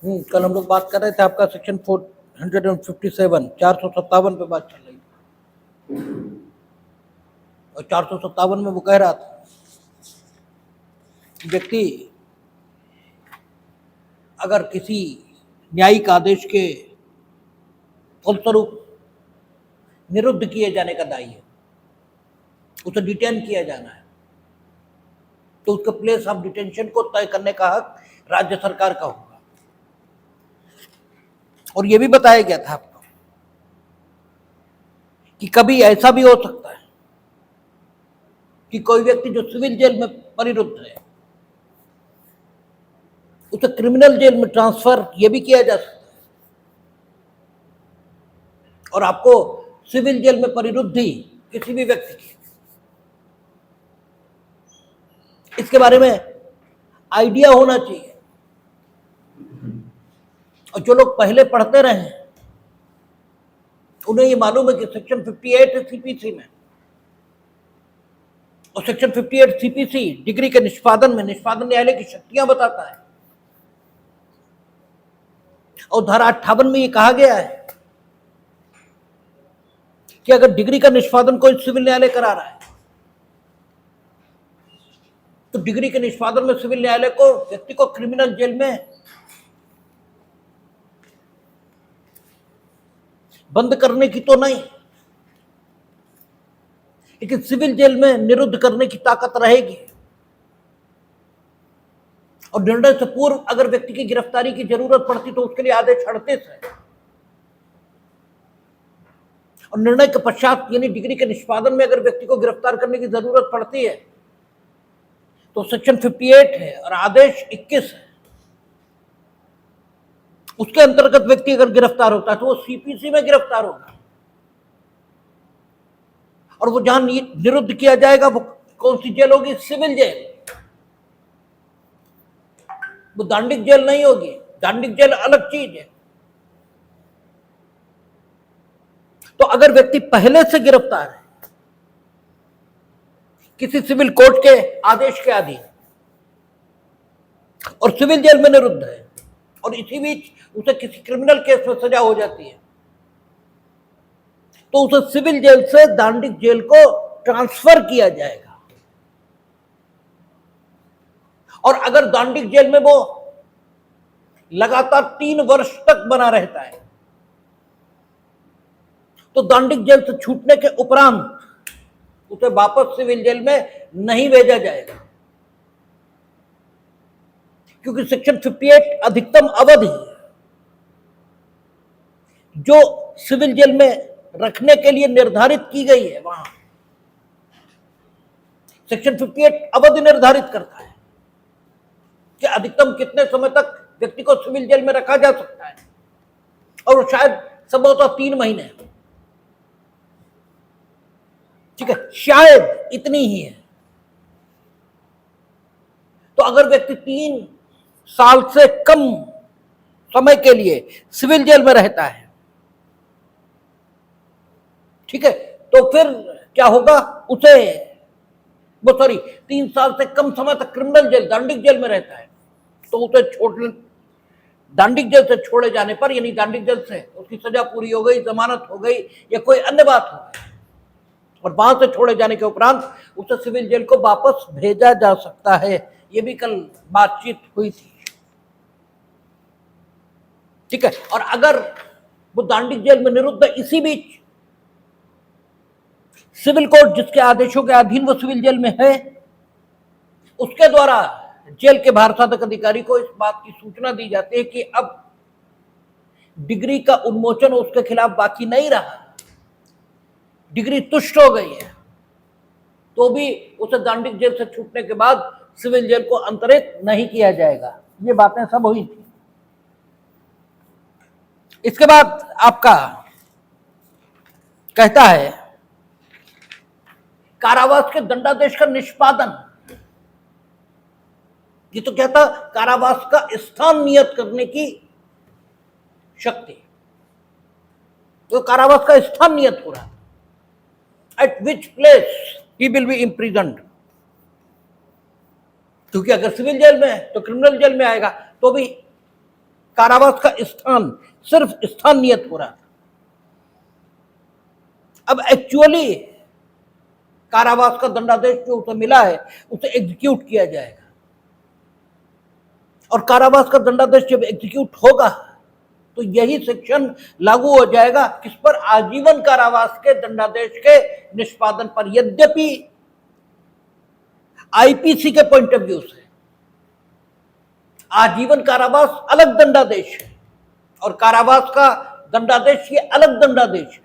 कल हम लोग बात कर रहे थे, आपका सेक्शन 457 457 पे बात चल रही थी, और 457 में वो कह रहा था कि व्यक्ति अगर किसी न्यायिक आदेश के फलस्वरूप निरुद्ध किए जाने का दायी है, उसे डिटेन किया जाना है, तो उसके प्लेस ऑफ डिटेंशन को तय करने का हक राज्य सरकार का होगा। और यह भी बताया गया था आपको कि कभी ऐसा भी हो सकता है कि कोई व्यक्ति जो सिविल जेल में परिरुद्ध है, उसे क्रिमिनल जेल में ट्रांसफर यह भी किया जा सकता है, और आपको सिविल जेल में परिरुद्धि किसी भी व्यक्ति की, इसके बारे में आइडिया होना चाहिए। और जो लोग पहले पढ़ते रहे हैं उन्हें ये मालूम है कि सेक्शन 58 सीपीसी में, और सेक्शन 58 सीपीसी डिग्री के निष्पादन में निष्पादन न्यायालय की शक्तियां बताता है, और धारा 58 में ये कहा गया है कि अगर डिग्री का निष्पादन कोई सिविल न्यायालय करा रहा है तो डिग्री के निष्पादन में सिविल न्यायालय को व्यक्ति को क्रिमिनल जेल में बंद करने की तो नहीं, लेकिन सिविल जेल में निरुद्ध करने की ताकत रहेगी। और निर्णय से पूर्व अगर व्यक्ति की गिरफ्तारी की जरूरत पड़ती तो उसके लिए आदेश 38 है, और निर्णय के पश्चात यानी डिग्री के निष्पादन में अगर व्यक्ति को गिरफ्तार करने की जरूरत पड़ती है तो सेक्शन 58 है और आदेश 21 है। उसके अंतर्गत व्यक्ति अगर गिरफ्तार होता है तो वो सीपीसी में गिरफ्तार होगा, और वो जहां निरुद्ध किया जाएगा वो कौन सी जेल होगी? Civil jail. वो दांडिक जेल नहीं होगी, दांडिक जेल अलग चीज है। तो अगर व्यक्ति पहले से गिरफ्तार है किसी सिविल कोर्ट के आदेश के अधीन और सिविल जेल में निरुद्ध है, और इसी बीच उसे किसी क्रिमिनल केस में सजा हो जाती है, तो उसे सिविल जेल से दांडिक जेल को ट्रांसफर किया जाएगा। और अगर दांडिक जेल में वो लगातार 3 वर्ष तक बना रहता है तो दांडिक जेल से छूटने के उपरांत उसे वापस सिविल जेल में नहीं भेजा जाएगा, क्योंकि सेक्शन 58 अधिकतम अवधि जो सिविल जेल में रखने के लिए निर्धारित की गई है, वहां सेक्शन 58 अवधि निर्धारित करता है कि अधिकतम कितने समय तक व्यक्ति को सिविल जेल में रखा जा सकता है, और शायद संभवतः 3 महीने, ठीक है, शायद इतनी ही है। तो अगर व्यक्ति 3 साल से कम समय के लिए सिविल जेल में रहता है, ठीक है, तो फिर क्या होगा? उसे 3 साल से कम समय तक क्रिमिनल जेल दांडिक जेल में रहता है तो उसे दांडिक जेल से छोड़े जाने पर, यानी दांडिक जेल से उसकी सजा पूरी हो गई, जमानत हो गई या कोई अन्य बात हो गई, और वहां से छोड़े जाने के उपरांत उसे सिविल जेल को वापस भेजा जा सकता है। ये भी कल बातचीत हुई थी, ठीक है। और अगर वो दांडिक जेल में निरुद्ध इसी बीच सिविल कोर्ट जिसके आदेशों के अधीन वो सिविल जेल में है, उसके द्वारा जेल के भारसाधक अधिकारी को इस बात की सूचना दी जाती है कि अब डिग्री का उन्मोचन उसके खिलाफ बाकी नहीं रहा, डिग्री तुष्ट हो गई है, तो भी उसे दांडिक जेल से छूटने के बाद सिविल जेल को अंतरित नहीं किया जाएगा। ये बातें सब हुई थी। इसके बाद आपका कहता है कारावास के दंडादेश का निष्पादन। ये तो कहता कारावास का स्थान नियत करने की शक्ति, तो कारावास का स्थान नियत हो रहा है, eight which place he will be imprisoned, क्योंकि अगर सिविल जेल में है तो क्रिमिनल जेल में आएगा तो भी कारावास का स्थान सिर्फ स्थान नियत हो रहा था। अब एक्चुअली कारावास का दंडादेश जो उसे मिला है उसे एग्जीक्यूट किया जाएगा, और कारावास का दंडादेश जब एग्जीक्यूट होगा तो यही सेक्शन लागू हो जाएगा किस पर, आजीवन कारावास के दंडादेश के निष्पादन पर। यद्यपि आईपीसी के पॉइंट ऑफ व्यू से आजीवन कारावास अलग दंडादेश है और कारावास का दंडादेश ये अलग दंडादेश है,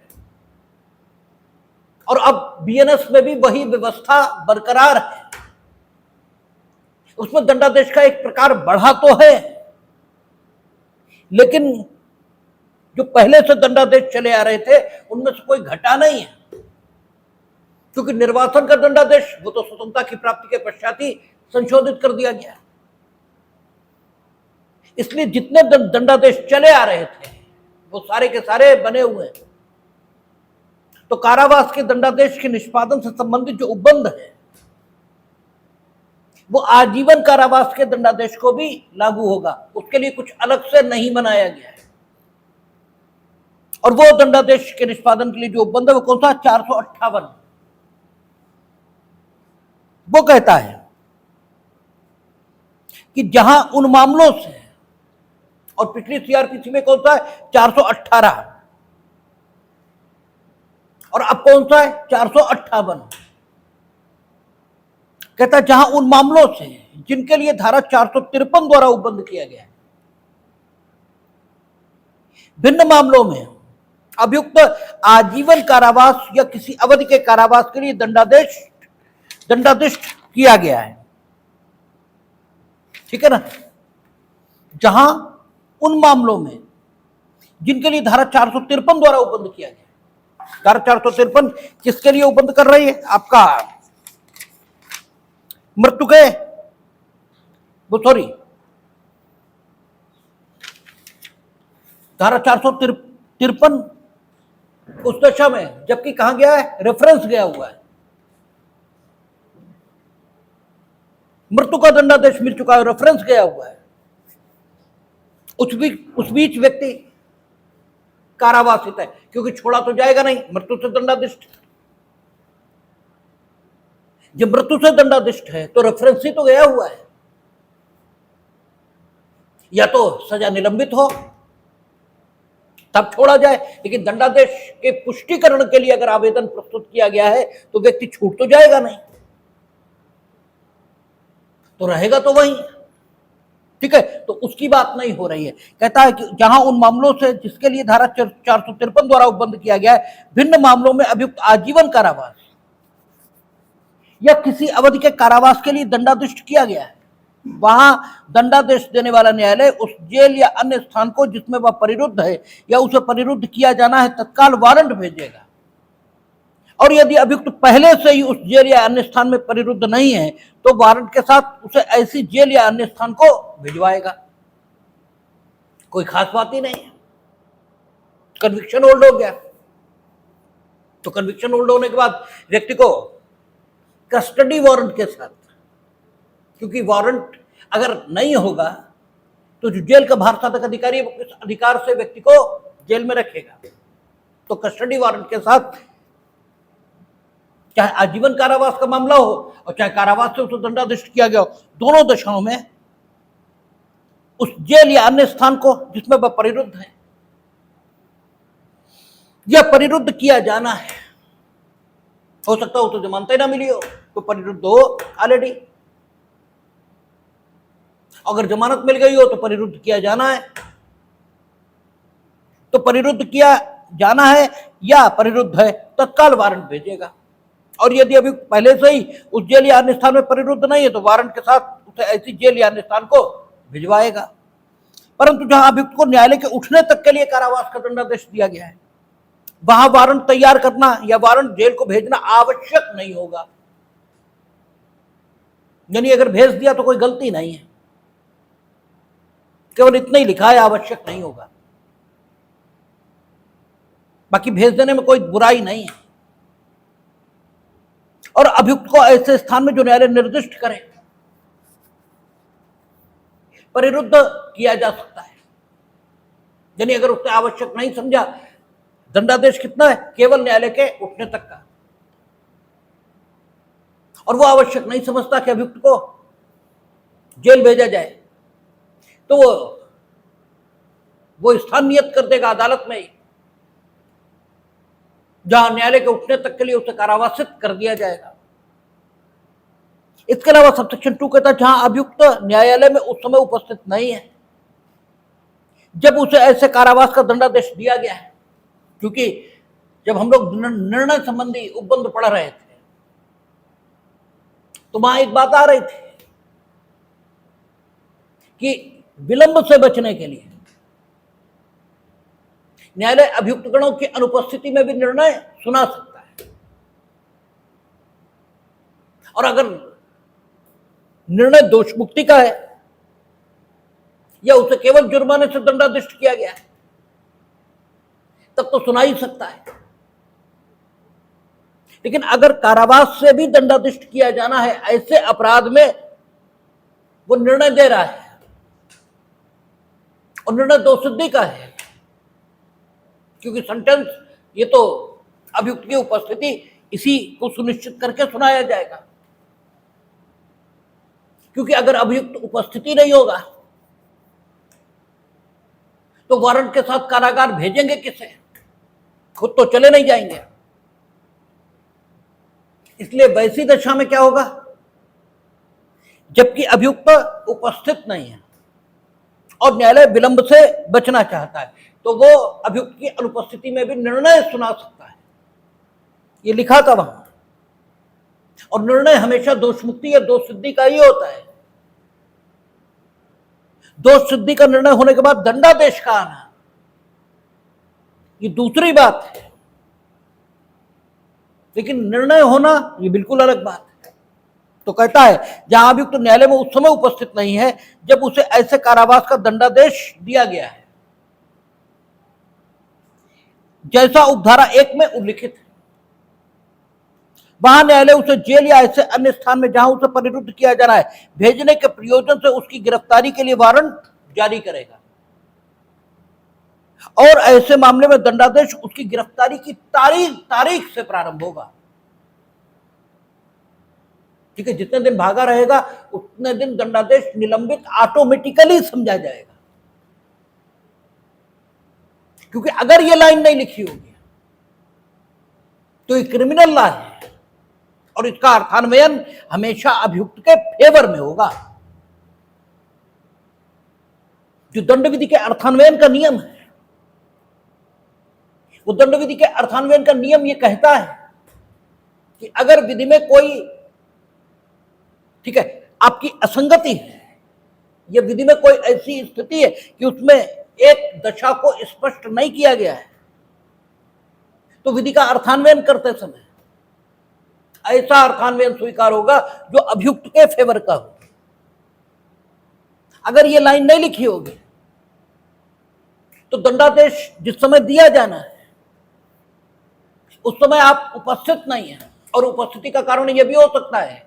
और अब बीएनएस में भी वही व्यवस्था बरकरार है। उसमें दंडादेश का एक प्रकार बढ़ा तो है, लेकिन जो पहले से दंडादेश चले आ रहे थे उनमें से कोई घटा नहीं है, क्योंकि निर्वासन का दंडादेश वो तो स्वतंत्रता की प्राप्ति के पश्चात ही संशोधित कर दिया गया। इसलिए जितने दंडादेश चले आ रहे थे वो सारे के सारे बने हुए हैं। तो कारावास के दंडादेश के निष्पादन से संबंधित जो उपबंध है वो आजीवन कारावास के दंडादेश को भी लागू होगा, उसके लिए कुछ अलग से नहीं बनाया गया है। और वो दंडादेश के निष्पादन के लिए जो उपबंध है वो कौन सा, 458। वो कहता है कि जहां उन मामलों से, और पिछली सीआरपीसी में कौन सा है, 418, और अब कौन सा है, 458। कहता है जहां उन मामलों से जिनके लिए धारा 453 द्वारा उपबंध किया गया है, भिन्न मामलों में अभियुक्त आजीवन कारावास या किसी अवधि के कारावास के लिए दंडादेश किया गया है। ठीक है ना। जहां उन मामलों में जिनके लिए धारा 453 द्वारा उपबंध किया गया है। धारा 453 किसके लिए उपबंध कर रही है, आपका मृत्यु के, वो सॉरी, धारा 453 उस दशा में जबकि कहा गया है, रेफरेंस गया हुआ है, मृत्यु का दंडादेश मिल चुका है, रेफरेंस गया हुआ है, उस बीच व्यक्ति कारावासित है, क्योंकि छोड़ा तो जाएगा नहीं, मृत्यु से दंडादिष्ट। जब मृत्यु से दंडादिष्ट है तो रेफरेंस ही तो गया हुआ है, या तो सजा निलंबित हो तब छोड़ा जाए, लेकिन दंडादेश के पुष्टिकरण के लिए अगर आवेदन प्रस्तुत किया गया है तो व्यक्ति छूट तो जाएगा नहीं, तो रहेगा तो वहीं। ठीक है, तो उसकी बात नहीं हो रही है। कहता है कि जहां उन मामलों से जिसके लिए धारा 453 द्वारा उपबंध किया गया है, भिन्न मामलों में अभियुक्त आजीवन कारावास या किसी अवधि के कारावास के लिए दंडादिष्ट किया गया है, वहां दंडादेश देने वाला न्यायालय उस जेल या अन्य स्थान को जिसमें वह परिरुद्ध है या उसे परिरुद्ध किया जाना है तत्काल वारंट भेजेगा, और यदि अभियुक्त पहले से ही उस जेल या अन्य स्थान में परिरुद्ध नहीं है तो वारंट के साथ उसे ऐसी जेल या अन्य स्थान को भिजवाएगा। कोई खास बात ही नहीं है। कन्विक्शन होल्ड हो गया तो कन्विक्शन होल्ड होने के बाद व्यक्ति को कस्टडी वारंट के साथ, क्योंकि वारंट अगर नहीं होगा तो जो जेल का भार साधक अधिकारी है वो किस अधिकार से व्यक्ति को जेल में रखेगा, तो कस्टडी वारंट के साथ चाहे आजीवन कारावास का मामला हो और चाहे कारावास से उसे दंडादिष्ट किया गया हो, दोनों दशाओं में उस जेल या अन्य स्थान को जिसमें वह परिरुद्ध है या परिरुद्ध किया जाना है, हो सकता हो तो जमानत ही ना मिली हो तो परिरुद्ध हो ऑलरेडी, अगर जमानत मिल गई हो तो परिरुद्ध किया जाना है, तो परिरुद्ध किया जाना है या परिरुद्ध है तत्काल वारंट भेजेगा, और यदि अभी पहले से ही उस जेल या अन्य स्थान में परिरुद्ध नहीं है तो वारंट के साथ उसे ऐसी जेल या अन्य स्थान को भिजवाएगा। परंतु जहां अभियुक्त को न्यायालय के उठने तक के लिए कारावास का दंडादेश दिया गया है, वहां वारंट तैयार करना या वारंट जेल को भेजना आवश्यक नहीं होगा। यानी अगर भेज दिया तो कोई गलती नहीं है, केवल इतना ही लिखा है, आवश्यक नहीं होगा, बाकी भेज देने में कोई बुराई नहीं है। और अभियुक्त को ऐसे स्थान में जो न्यायालय निर्दिष्ट करे परिरुद्ध किया जा सकता है। यानी अगर उसने आवश्यक नहीं समझा, दंडादेश कितना है? केवल न्यायालय के उठने तक का। और वो आवश्यक नहीं समझता कि अभियुक्त को जेल भेजा जाए, तो वो स्थान नियत कर देगा अदालत में ही, जहां न्यायालय के उठने तक के लिए उसे कारावासित कर दिया जाएगा। इसके अलावा सबसेक्शन 2 कहता है जहां अभियुक्त न्यायालय में उस समय उपस्थित नहीं है जब उसे ऐसे कारावास का दंडादेश दिया गया है। क्योंकि जब हम लोग निर्णय संबंधी उपबंध पढ़ रहे थे तो वहां एक बात आ रही थी कि विलंब से बचने के लिए न्यायालय अभियुक्तगणों की अनुपस्थिति में भी निर्णय सुना सकता है, और अगर निर्णय दोष मुक्ति का है या उसे केवल जुर्माने से दंडादेश किया गया है, तब तो सुना ही सकता है। लेकिन अगर कारावास से भी दंडादेश किया जाना है ऐसे अपराध में वो निर्णय दे रहा है, और निर्णय दोषसिद्धि का है, क्योंकि सेंटेंस ये तो अभियुक्त की उपस्थिति इसी को सुनिश्चित करके सुनाया जाएगा। क्योंकि अगर अभियुक्त उपस्थिति नहीं होगा तो वारंट के साथ कारागार भेजेंगे किसे? खुद तो चले नहीं जाएंगे। इसलिए वैसी दशा में क्या होगा, जबकि अभियुक्त उपस्थित नहीं है और न्यायालय विलंब से बचना चाहता है, तो वो अभियुक्त की अनुपस्थिति में भी निर्णय सुना सकता है। ये लिखा था वहां। और निर्णय हमेशा दोष मुक्ति या दोष सिद्धि का ही होता है। दोष सिद्धि का निर्णय होने के बाद दंडादेश का आना ये दूसरी बात है, लेकिन निर्णय होना ये बिल्कुल अलग बात है। तो कहता है जहां अभियुक्त तो न्यायालय में उस समय उपस्थित नहीं है जब उसे ऐसे कारावास का दंडादेश दिया गया है जैसा उपधारा 1 में उल्लिखित है, वहां न्यायालय उसे जेल या ऐसे अन्य स्थान में जहां उसे परिरुद्ध किया जा रहा है भेजने के प्रयोजन से उसकी गिरफ्तारी के लिए वारंट जारी करेगा, और ऐसे मामले में दंडादेश उसकी गिरफ्तारी की तारीख से प्रारंभ होगा। ठीक है, जितने दिन भागा रहेगा उतने दिन दंडादेश निलंबित ऑटोमेटिकली समझा जाएगा। क्योंकि अगर ये लाइन नहीं लिखी होगी तो ये क्रिमिनल लॉ है और इसका अर्थान्वयन हमेशा अभियुक्त के फेवर में होगा। जो दंड विधि के अर्थान्वयन का नियम है, वो दंड विधि के अर्थान्वयन का नियम ये कहता है कि अगर विधि में कोई, ठीक है, आपकी असंगति है या विधि में कोई ऐसी स्थिति है कि उसमें एक दशा को स्पष्ट नहीं किया गया है, तो विधि का अर्थान्वयन करते समय ऐसा अर्थान्वयन स्वीकार होगा जो अभियुक्त के फेवर का हो। अगर ये लाइन नहीं लिखी होगी तो दंडादेश जिस समय दिया जाना है उस समय आप उपस्थित नहीं हैं, और उपस्थिति का कारण यह भी हो सकता है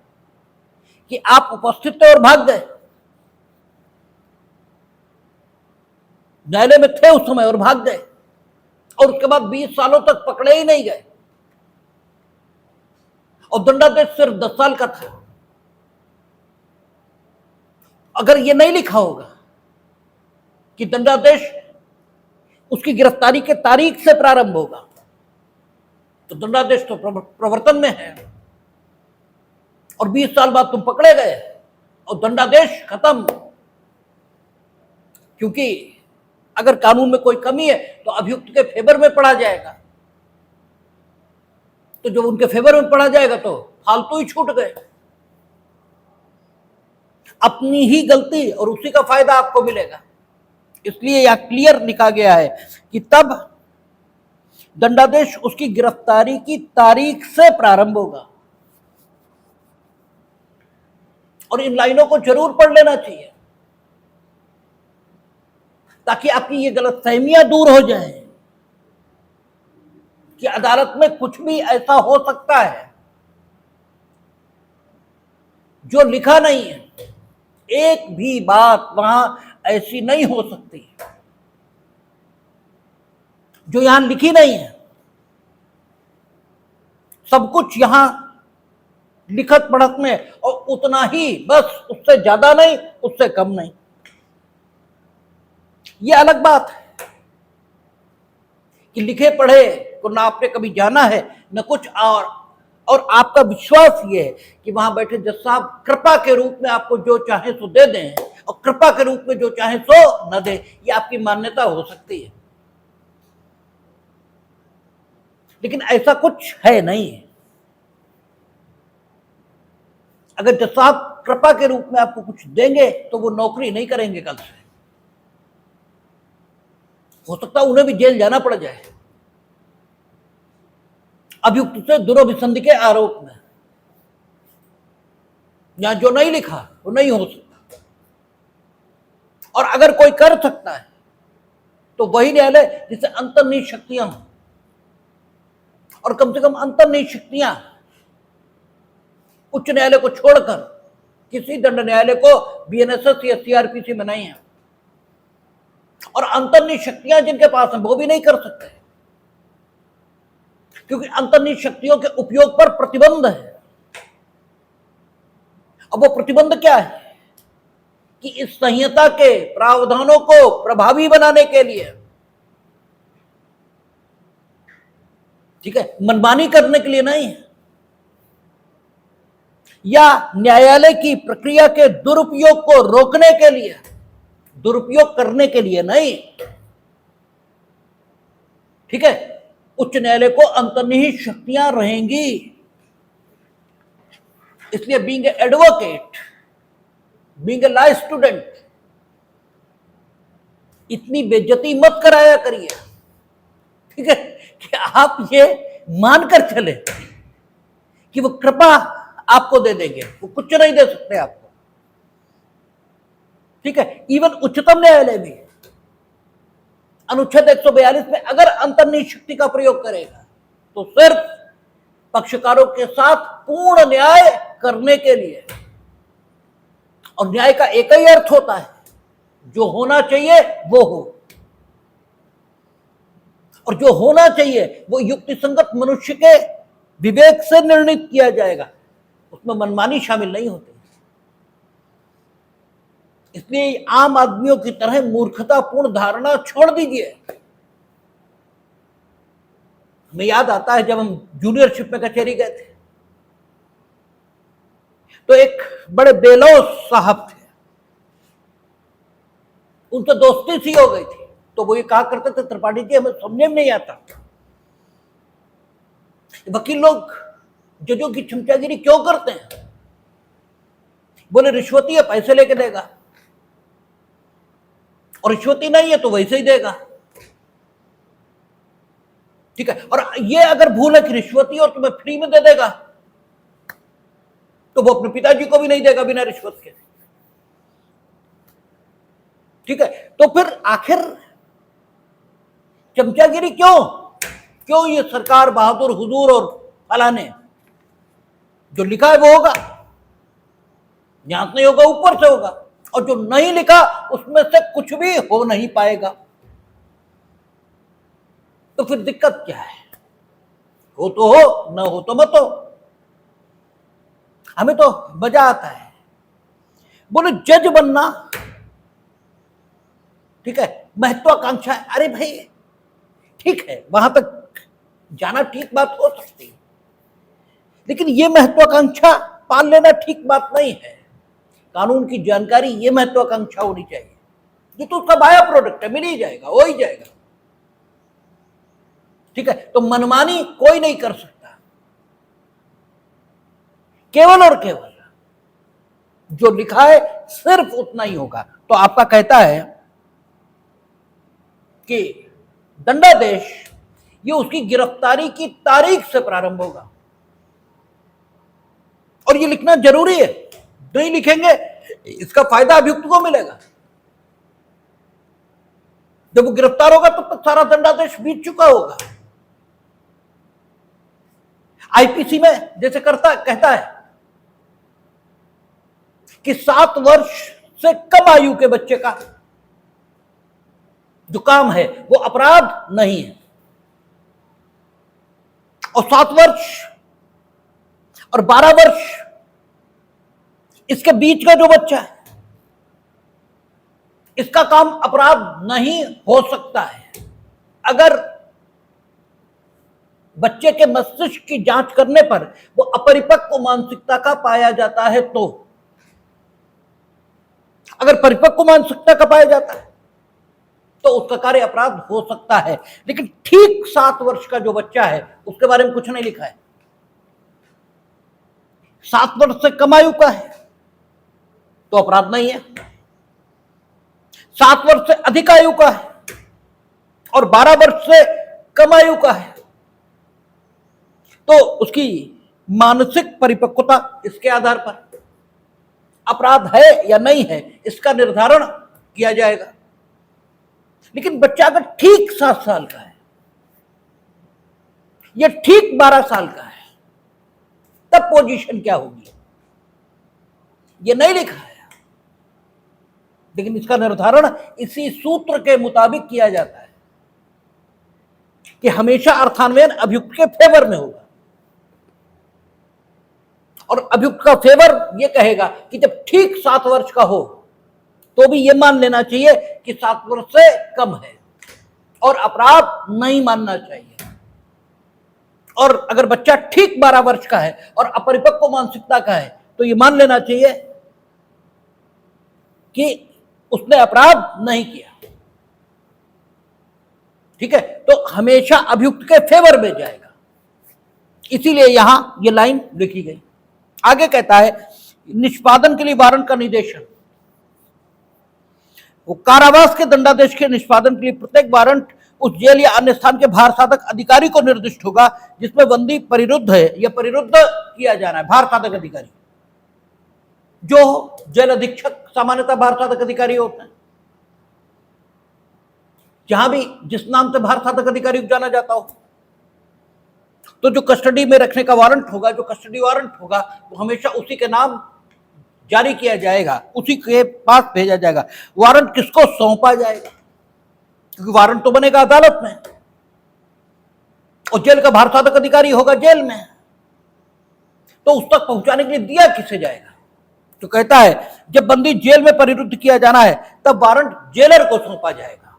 कि आप उपस्थित थे और भाग गए, न्यायालय में थे उस समय और भाग गए, और उसके बाद 20 सालों तक पकड़े ही नहीं गए, और दंडादेश सिर्फ 10 साल का था। अगर यह नहीं लिखा होगा कि दंडादेश उसकी गिरफ्तारी के तारीख से प्रारंभ होगा, तो दंडादेश तो प्रवर्तन में है और 20 साल बाद तुम पकड़े गए और दंडादेश खत्म। क्योंकि अगर कानून में कोई कमी है तो अभियुक्त के फेवर में पढ़ा जाएगा, तो जब उनके फेवर में पढ़ा जाएगा तो फालतू ही छूट गए, अपनी ही गलती और उसी का फायदा आपको मिलेगा। इसलिए यह क्लियर लिखा गया है कि तब दंडादेश उसकी गिरफ्तारी की तारीख से प्रारंभ होगा। और इन लाइनों को जरूर पढ़ लेना चाहिए ताकि आपकी ये गलतफहमियां दूर हो जाएं कि अदालत में कुछ भी ऐसा हो सकता है जो लिखा नहीं है। एक भी बात वहां ऐसी नहीं हो सकती जो यहां लिखी नहीं है। सब कुछ यहां लिखत पढ़त में, और उतना ही बस, उससे ज्यादा नहीं, उससे कम नहीं। ये अलग बात है कि लिखे पढ़े को ना आपने कभी जाना है न कुछ, और आपका विश्वास ये है कि वहां बैठे जज साहब कृपा के रूप में आपको जो चाहे सो दे दें, और कृपा के रूप में जो चाहे सो न दे। ये आपकी मान्यता हो सकती है, लेकिन ऐसा कुछ है नहीं। अगर जज साहब कृपा के रूप में आपको कुछ देंगे तो वो नौकरी नहीं करेंगे कल से। हो सकता है उन्हें भी जेल जाना पड़ जाए अभियुक्त से दुर्व्यसंधि के आरोप में। यहां जो नहीं लिखा वो नहीं हो सकता, और अगर कोई कर सकता है तो वही न्यायालय जिसे अंतर्निहित शक्तियां हों, और कम से कम अंतर्निहित शक्तियां उच्च न्यायालय को छोड़कर किसी दंड न्यायालय को बीएनएसएस या सीआरपीसी में नहीं है, और अंतर्निहित शक्तियां जिनके पास हैं वो भी नहीं कर सकते, क्योंकि अंतर्निहित शक्तियों के उपयोग पर प्रतिबंध है। अब वो प्रतिबंध क्या है कि इस संहिता के प्रावधानों को प्रभावी बनाने के लिए, ठीक है, मनमानी करने के लिए नहीं है, या न्यायालय की प्रक्रिया के दुरुपयोग को रोकने के लिए, दुरुपयोग करने के लिए नहीं। ठीक है, उच्च न्यायालय को अंतर्निहित शक्तियां रहेंगी। इसलिए being a advocate, being a law student, इतनी बेइज्जती मत कराया करिए, ठीक है, कि आप ये मानकर चले कि वो कृपा आपको दे देंगे। वो कुछ नहीं दे सकते आपको, ठीक है। इवन उच्चतम न्यायालय भी अनुच्छेद 142 में अगर अंतर्निहित शक्ति का प्रयोग करेगा तो सिर्फ पक्षकारों के साथ पूर्ण न्याय करने के लिए, और न्याय का एक ही अर्थ होता है, जो होना चाहिए वो हो, और जो होना चाहिए वो युक्तिसंगत मनुष्य के विवेक से निर्णित किया जाएगा, उसमें मनमानी शामिल नहीं होती। इसलिए आम आदमियों की तरह मूर्खतापूर्ण धारणा छोड़ दीजिए। हमें याद आता है जब हम जूनियरशिप में कचहरी गए थे तो एक बड़े बेलौस साहब थे, उनसे दोस्ती सी हो गई थी, तो वो ये कहा करते थे, त्रिपाठी जी हमें समझने में नहीं आता वकील लोग जजों की क्षमतागिरी क्यों करते हैं। बोले रिश्वती है, पैसे लेके देगा, और रिश्वती नहीं है तो वैसे ही देगा, ठीक है। और ये अगर भूल है कि रिश्वती और तुम्हें फ्री में दे देगा, तो वो अपने पिताजी को भी नहीं देगा बिना रिश्वत के, ठीक है। तो फिर आखिर चमचागिरी क्यों ये सरकार बहादुर हुजूर और फलाने, जो लिखा है वो होगा, यहां से नहीं होगा ऊपर से होगा, और जो नहीं लिखा उसमें से कुछ भी हो नहीं पाएगा। तो फिर दिक्कत क्या है, हो तो हो, ना हो तो मत हो। हमें तो मजा आता है, बोले जज बनना, ठीक है, महत्वाकांक्षा है। अरे भाई ठीक है, वहां तक जाना ठीक बात हो सकती है, लेकिन ये महत्वाकांक्षा पाल लेना ठीक बात नहीं है। कानून की जानकारी ये महत्वाकांक्षा होनी चाहिए, ये तो उसका बाया प्रोडक्ट है, मिल ही जाएगा, हो ही जाएगा, ठीक है। तो मनमानी कोई नहीं कर सकता, केवल और केवल जो लिखा है सिर्फ उतना ही होगा। तो आपका कहता है कि दंडादेश ये उसकी गिरफ्तारी की तारीख से प्रारंभ होगा, और ये लिखना जरूरी है, नहीं लिखेंगे इसका फायदा अभियुक्त को मिलेगा। जब वो गिरफ्तार होगा तब तक सारा दंडादेश बीत चुका होगा। आईपीसी में जैसे कहता है कि 7 वर्ष से कम आयु के बच्चे का जो काम है वो अपराध नहीं है, और 7 वर्ष और 12 वर्ष, इसके बीच का जो बच्चा है, इसका काम अपराध नहीं हो सकता है। अगर बच्चे के मस्तिष्क की जांच करने पर वो अपरिपक्व मानसिकता का पाया जाता है, तो अगर परिपक्व मानसिकता का पाया जाता है तो उसका कार्य अपराध हो सकता है। लेकिन ठीक 7 वर्ष का जो बच्चा है उसके बारे में कुछ नहीं लिखा है। 7 वर्ष से कम आयु का है तो अपराध नहीं है। 7 वर्ष से अधिक आयु का है और 12 वर्ष से कम आयु का है तो उसकी मानसिक परिपक्वता, इसके आधार पर अपराध है या नहीं है इसका निर्धारण किया जाएगा। लेकिन बच्चा अगर ठीक 7 साल का है या ठीक 12 साल का है, तब पोजीशन क्या होगी ये नहीं लिखा है। लेकिन इसका निर्धारण इसी सूत्र के मुताबिक किया जाता है कि हमेशा अर्थान्वयन अभियुक्त के फेवर में होगा। और अभियुक्त का फेवर यह कहेगा कि जब ठीक 7 वर्ष का हो तो भी यह मान लेना चाहिए कि 7 वर्ष से कम है और अपराध नहीं मानना चाहिए। और अगर बच्चा ठीक 12 वर्ष का है और अपरिपक्व मानसिकता का है तो यह मान लेना चाहिए कि उसने अपराध नहीं किया। ठीक है, तो हमेशा अभियुक्त के फेवर में जाएगा, इसीलिए यहां यह लाइन लिखी गई। आगे कहता है निष्पादन के लिए वारंट का निर्देशन। वो कारावास के दंडादेश के निष्पादन के लिए प्रत्येक वारंट उस जेल या अन्य स्थान के भार साधक अधिकारी को निर्दिष्ट होगा जिसमें बंदी परिरुद्ध है या परिरुद्ध किया जाना है। भार साधक अधिकारी जो जेल अधीक्षक सामान्यतः भार साधक अधिकारी होते हैं। जहां भी जिस नाम से भार साधक अधिकारी को जाना जाता हो, तो जो कस्टडी में रखने का वारंट होगा, जो कस्टडी वारंट होगा, वो हमेशा उसी के नाम जारी किया जाएगा, उसी के पास भेजा जाएगा। वारंट किसको सौंपा जाएगा, क्योंकि वारंट तो बनेगा अदालत में और जेल का भार साधक अधिकारी होगा जेल में, तो उस तक पहुंचाने के लिए दिया किसे जाएगा। तो कहता है जब बंदी जेल में परिरुद्ध किया जाना है तब वारंट जेलर को सौंपा जाएगा।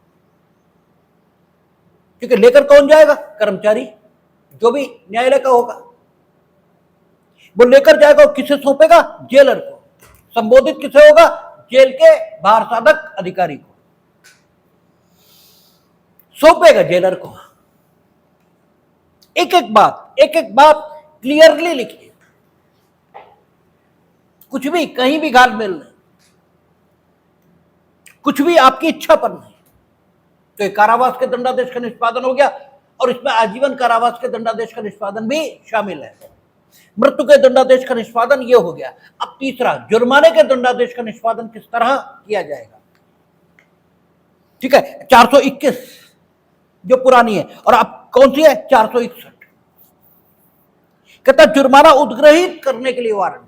क्योंकि लेकर कौन जाएगा, कर्मचारी जो भी न्यायालय का होगा वो लेकर जाएगा। और किसे सौंपेगा, जेलर को। संबोधित किसे होगा, जेल के भार साधक अधिकारी को सौंपेगा, जेलर को। एक एक बात क्लियरली लिखिए, कुछ भी कहीं भी घालमेल नहीं, कुछ भी आपकी इच्छा पर नहीं। तो ये कारावास के दंडादेश का निष्पादन हो गया और इसमें आजीवन कारावास के दंडादेश का निष्पादन भी शामिल है। मृत्यु के दंडादेश का निष्पादन ये हो गया। अब तीसरा, जुर्माने के दंडादेश का निष्पादन किस तरह किया जाएगा। ठीक है, 421 जो पुरानी है और अब कौन सी है, 461। कहता जुर्माना उद्ग्रहित करने के लिए वारंट।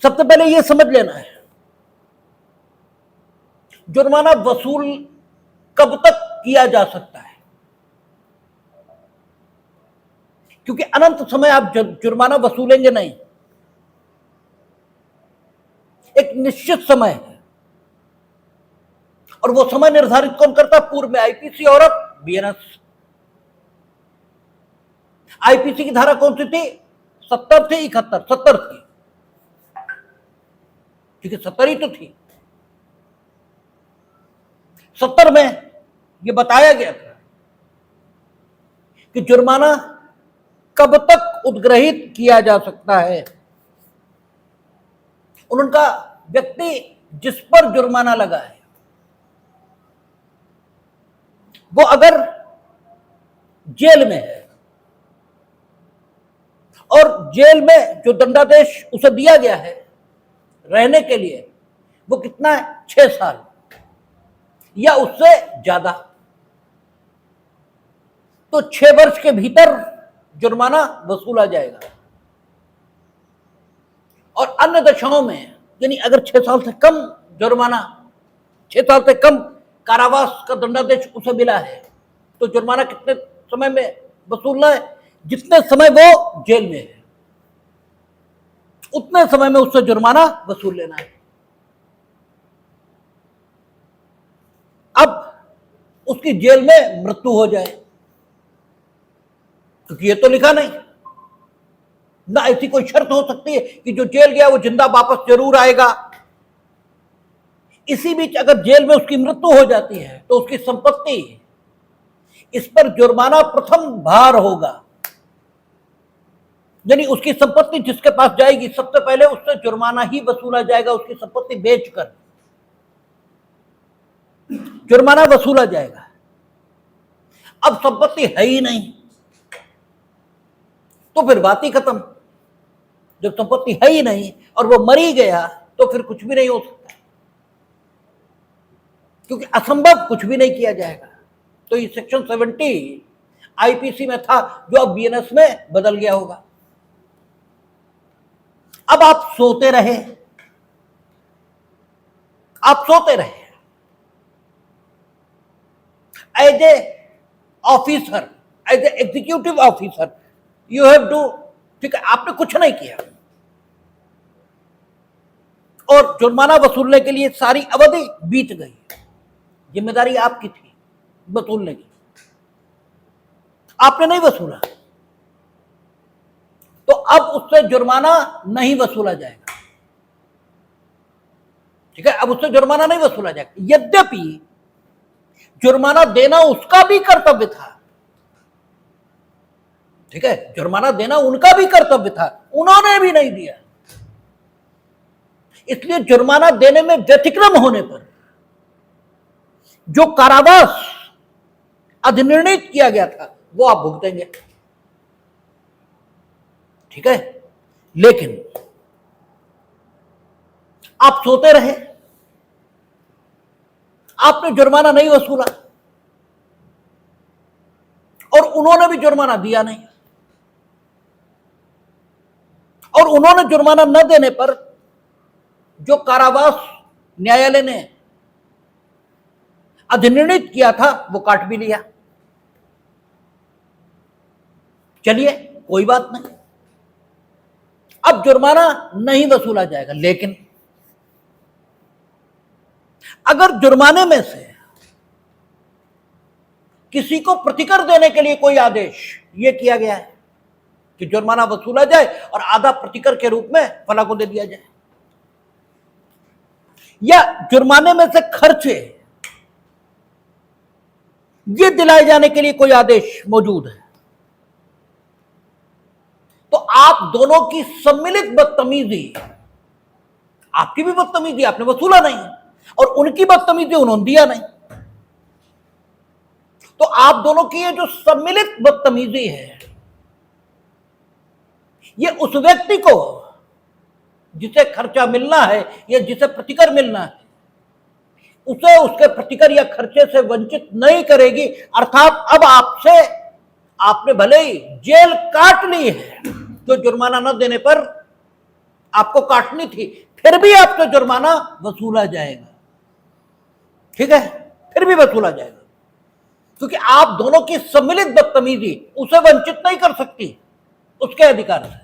सबसे पहले यह समझ लेना है जुर्माना वसूल कब तक किया जा सकता है, क्योंकि अनंत समय आप जुर्माना वसूलेंगे नहीं। एक निश्चित समय है और वो समय निर्धारित कौन करता है, पूर्व में आईपीसी और अब बीएनएस। आईपीसी की धारा कौन सी थी, 70 थी, 71, 70 थी, क्योंकि 70 ही तो थी। 70 में यह बताया गया था कि जुर्माना कब तक उद्ग्रहित किया जा सकता है। उनका व्यक्ति जिस पर जुर्माना लगा है वो अगर जेल में है और जेल में जो दंडादेश उसे दिया गया है रहने के लिए वो कितना है, 6 साल या उससे ज्यादा, तो 6 वर्ष के भीतर जुर्माना वसूला जाएगा। और अन्य दशाओं में यानी अगर 6 साल से कम जुर्माना, 6 साल से कम कारावास का दंडादेश उसे मिला है तो जुर्माना कितने समय में वसूलना है, जितने समय वो जेल में है उतने समय में उससे जुर्माना वसूल लेना है। अब उसकी जेल में मृत्यु हो जाए, क्योंकि ये तो लिखा नहीं ना, ऐसी कोई शर्त हो सकती है कि जो जेल गया वो जिंदा वापस जरूर आएगा। इसी बीच अगर जेल में उसकी मृत्यु हो जाती है तो उसकी संपत्ति, इस पर जुर्माना प्रथम भार होगा, यानी उसकी संपत्ति जिसके पास जाएगी सबसे पहले उससे जुर्माना ही वसूला जाएगा। उसकी संपत्ति बेचकर जुर्माना वसूला जाएगा। अब संपत्ति है ही नहीं तो फिर बात ही खत्म। जब संपत्ति है ही नहीं और वो मर ही गया तो फिर कुछ भी नहीं हो सकता, क्योंकि असंभव कुछ भी नहीं किया जाएगा। तो ये सेक्शन 70 आईपीसी में था जो अब बीएनएस में बदल गया होगा। अब आप सोते रहे, as a officer, as a executive officer you have to, ठीक है, आपने कुछ नहीं किया और जुर्माना वसूलने के लिए सारी अवधि बीत गई, जिम्मेदारी आपकी थी वसूलने की, आपने नहीं वसूला, तो अब उससे जुर्माना नहीं वसूला जाएगा। ठीक है, अब उससे जुर्माना नहीं वसूला जाएगा। यद्यपि जुर्माना देना उसका भी कर्तव्य था, ठीक है, जुर्माना देना उनका भी कर्तव्य था, उन्होंने भी नहीं दिया। इसलिए जुर्माना देने में व्यतिक्रम होने पर जो कारावास अधिनिर्णित किया गया था वो आप भुगतेंगे। ठीक है, लेकिन आप सोते रहे, आपने जुर्माना नहीं वसूला और उन्होंने भी जुर्माना दिया नहीं, और उन्होंने जुर्माना न देने पर जो कारावास न्यायालय ने अधिनिर्णित किया था वो काट भी लिया। चलिए कोई बात नहीं, अब जुर्माना नहीं वसूला जाएगा। लेकिन अगर जुर्माने में से किसी को प्रतिकर देने के लिए कोई आदेश ये किया गया है कि जुर्माना वसूला जाए और आधा प्रतिकर के रूप में फला को दे दिया जाए, या जुर्माने में से खर्चे ये दिलाए जाने के लिए कोई आदेश मौजूद है, तो आप दोनों की सम्मिलित बदतमीजी, आपकी भी बदतमीजी, आपने वसूला नहीं, और उनकी बदतमीजी, उन्होंने दिया नहीं, तो आप दोनों की ये जो सम्मिलित बदतमीजी है ये उस व्यक्ति को जिसे खर्चा मिलना है या जिसे प्रतिकर मिलना है उसे उसके प्रतिकर या खर्चे से वंचित नहीं करेगी। अर्थात अब आपसे, आपने भले ही जेल काट ली है, जो जुर्माना न देने पर आपको काटनी थी, फिर भी आपसे जुर्माना वसूला जाएगा। ठीक है, फिर भी वसूला जाएगा, क्योंकि आप दोनों की सम्मिलित बदतमीजी उसे वंचित नहीं कर सकती उसके अधिकार से।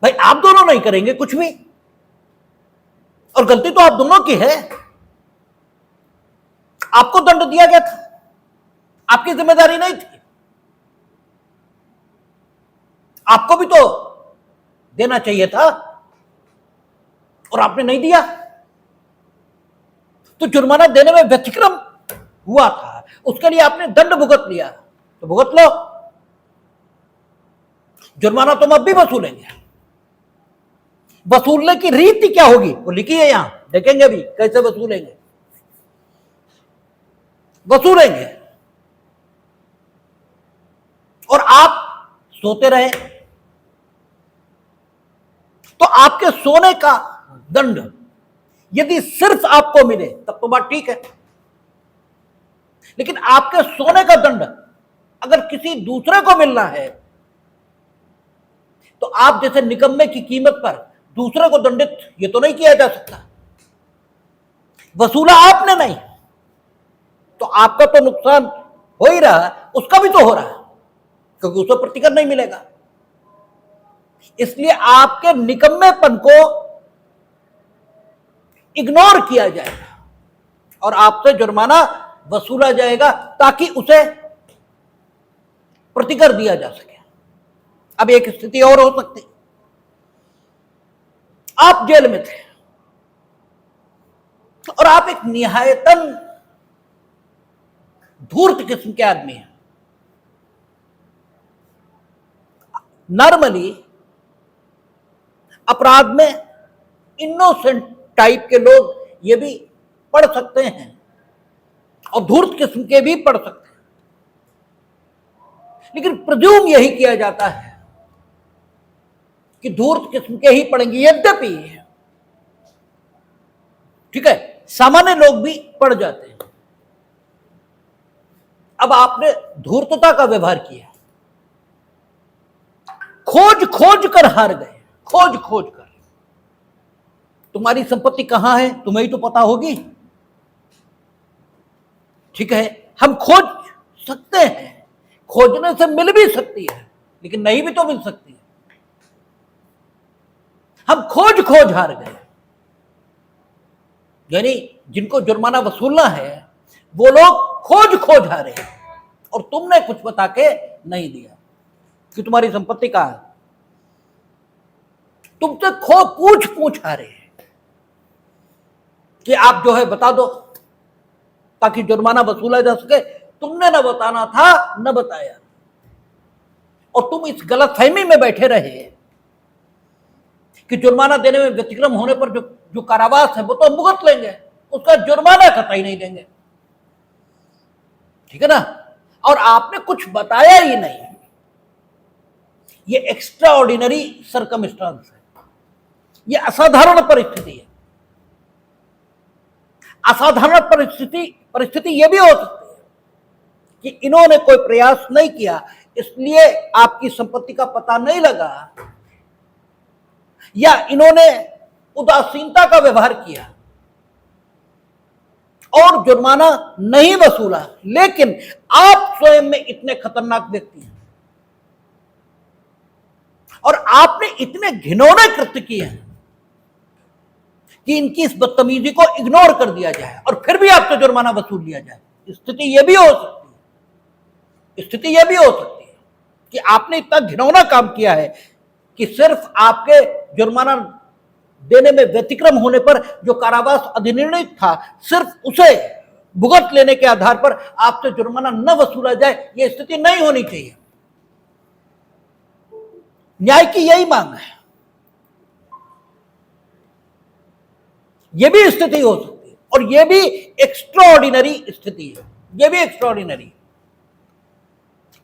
भाई आप दोनों नहीं करेंगे कुछ भी, और गलती तो आप दोनों की है, आपको दंड दिया गया था, आपकी जिम्मेदारी नहीं थी, आपको भी तो देना चाहिए था और आपने नहीं दिया, तो जुर्माना देने में व्यतिक्रम हुआ था, उसके लिए आपने दंड भुगत लिया, तो भुगत लो, जुर्माना तुम अब भी वसूलेंगे। वसूलने की रीति क्या होगी वो लिखी है यहां, देखेंगे अभी कैसे वसूलेंगे। और आप सोते रहे तो आपके सोने का दंड यदि सिर्फ आपको मिले तब तो बात ठीक है, लेकिन आपके सोने का दंड अगर किसी दूसरे को मिलना है तो आप जैसे निकम्मे की कीमत पर दूसरे को दंडित ये तो नहीं किया जा सकता। वसूला आपने नहीं तो आपका तो नुकसान हो ही रहा, उसका भी तो हो रहा है, क्योंकि उसे प्रतिकर नहीं मिलेगा। इसलिए आपके निकम्मेपन को इग्नोर किया जाएगा और आपसे जुर्माना वसूला जाएगा ताकि उसे प्रतिकर दिया जा सके। अब एक स्थिति और हो सकती, आप जेल में थे और आप एक निहायतन धूर्त किस्म के आदमी हैं। नॉर्मली अपराध में इनोसेंट टाइप के लोग ये भी पढ़ सकते हैं और धूर्त किस्म के भी पढ़ सकते हैं, लेकिन प्रज्यूम यही किया जाता है कि धूर्त किस्म के ही पढ़ेंगे। यद्यपि ठीक है, सामान्य लोग भी पढ़ जाते हैं। अब आपने धूर्तता का व्यवहार किया, खोज खोज कर हार गए, खोज खोज कर। तुम्हारी संपत्ति कहां है तुम्हें ही तो पता होगी, ठीक है, हम खोज सकते हैं, खोजने से मिल भी सकती है लेकिन नहीं भी तो मिल सकती है। हम खोज खोज हार गए, यानी जिनको जुर्माना वसूलना है वो लोग खोज खोज हारे और तुमने कुछ बता के नहीं दिया कि तुम्हारी संपत्ति कहां है। तुमसे पूछ पूछ हारे कि आप जो है बता दो ताकि जुर्माना वसूला जा सके। तुमने न बताना था, न बताया, और तुम इस गलतफहमी में बैठे रहे कि जुर्माना देने में व्यतिक्रम होने पर जो कारावास है वो तो हम भुगत लेंगे, उसका जुर्माना कतई नहीं देंगे, ठीक है ना। और आपने कुछ बताया ही नहीं। ये एक्स्ट्रा ऑर्डिनरी सर्कमस्टांस है, ये असाधारण परिस्थिति है। असाधारण परिस्थिति यह भी हो सकती है कि इन्होंने कोई प्रयास नहीं किया, इसलिए आपकी संपत्ति का पता नहीं लगा, या इन्होंने उदासीनता का व्यवहार किया और जुर्माना नहीं वसूला, लेकिन आप स्वयं में इतने खतरनाक व्यक्ति हैं और आपने इतने घिनौने कृत्य किए हैं कि इनकी इस बदतमीजी को इग्नोर कर दिया जाए और फिर भी आपसे जुर्माना वसूल लिया जाए। स्थिति यह भी हो सकती है, स्थिति यह भी हो सकती है कि आपने इतना घिनौना काम किया है कि सिर्फ आपके जुर्माना देने में व्यतिक्रम होने पर जो कारावास अधिनिर्णित था, सिर्फ उसे भुगत लेने के आधार पर आपसे जुर्माना न वसूला जाए, यह स्थिति नहीं होनी चाहिए। न्याय की यही मांग है। यह भी स्थिति हो सकती है और यह भी एक्स्ट्राऑर्डिनरी स्थिति है, यह भी एक्स्ट्राऑर्डिनरी,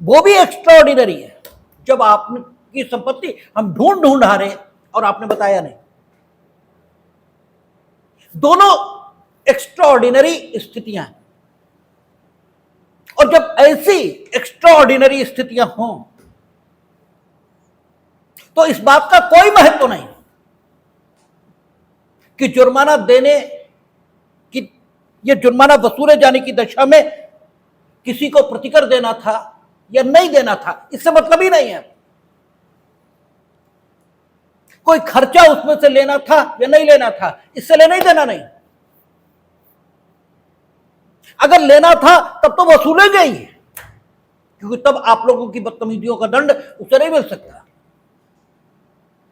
वो भी एक्स्ट्राऑर्डिनरी है जब आपकी संपत्ति हम ढूंढ ढूंढ हारे और आपने बताया नहीं। दोनों एक्स्ट्राऑर्डिनरी स्थितियां हैं और जब ऐसी एक्स्ट्राऑर्डिनरी स्थितियां हों तो इस बात का कोई महत्व नहीं कि जुर्माना देने की, यह जुर्माना वसूले जाने की दशा में किसी को प्रतिकर देना था या नहीं देना था, इससे मतलब ही नहीं है। कोई खर्चा उसमें से लेना था या नहीं लेना था, इससे लेना ही देना नहीं। अगर लेना था तब तो वसूलेंगे ही, क्योंकि तब आप लोगों की बदतमीजियों का दंड उसे नहीं मिल सकता।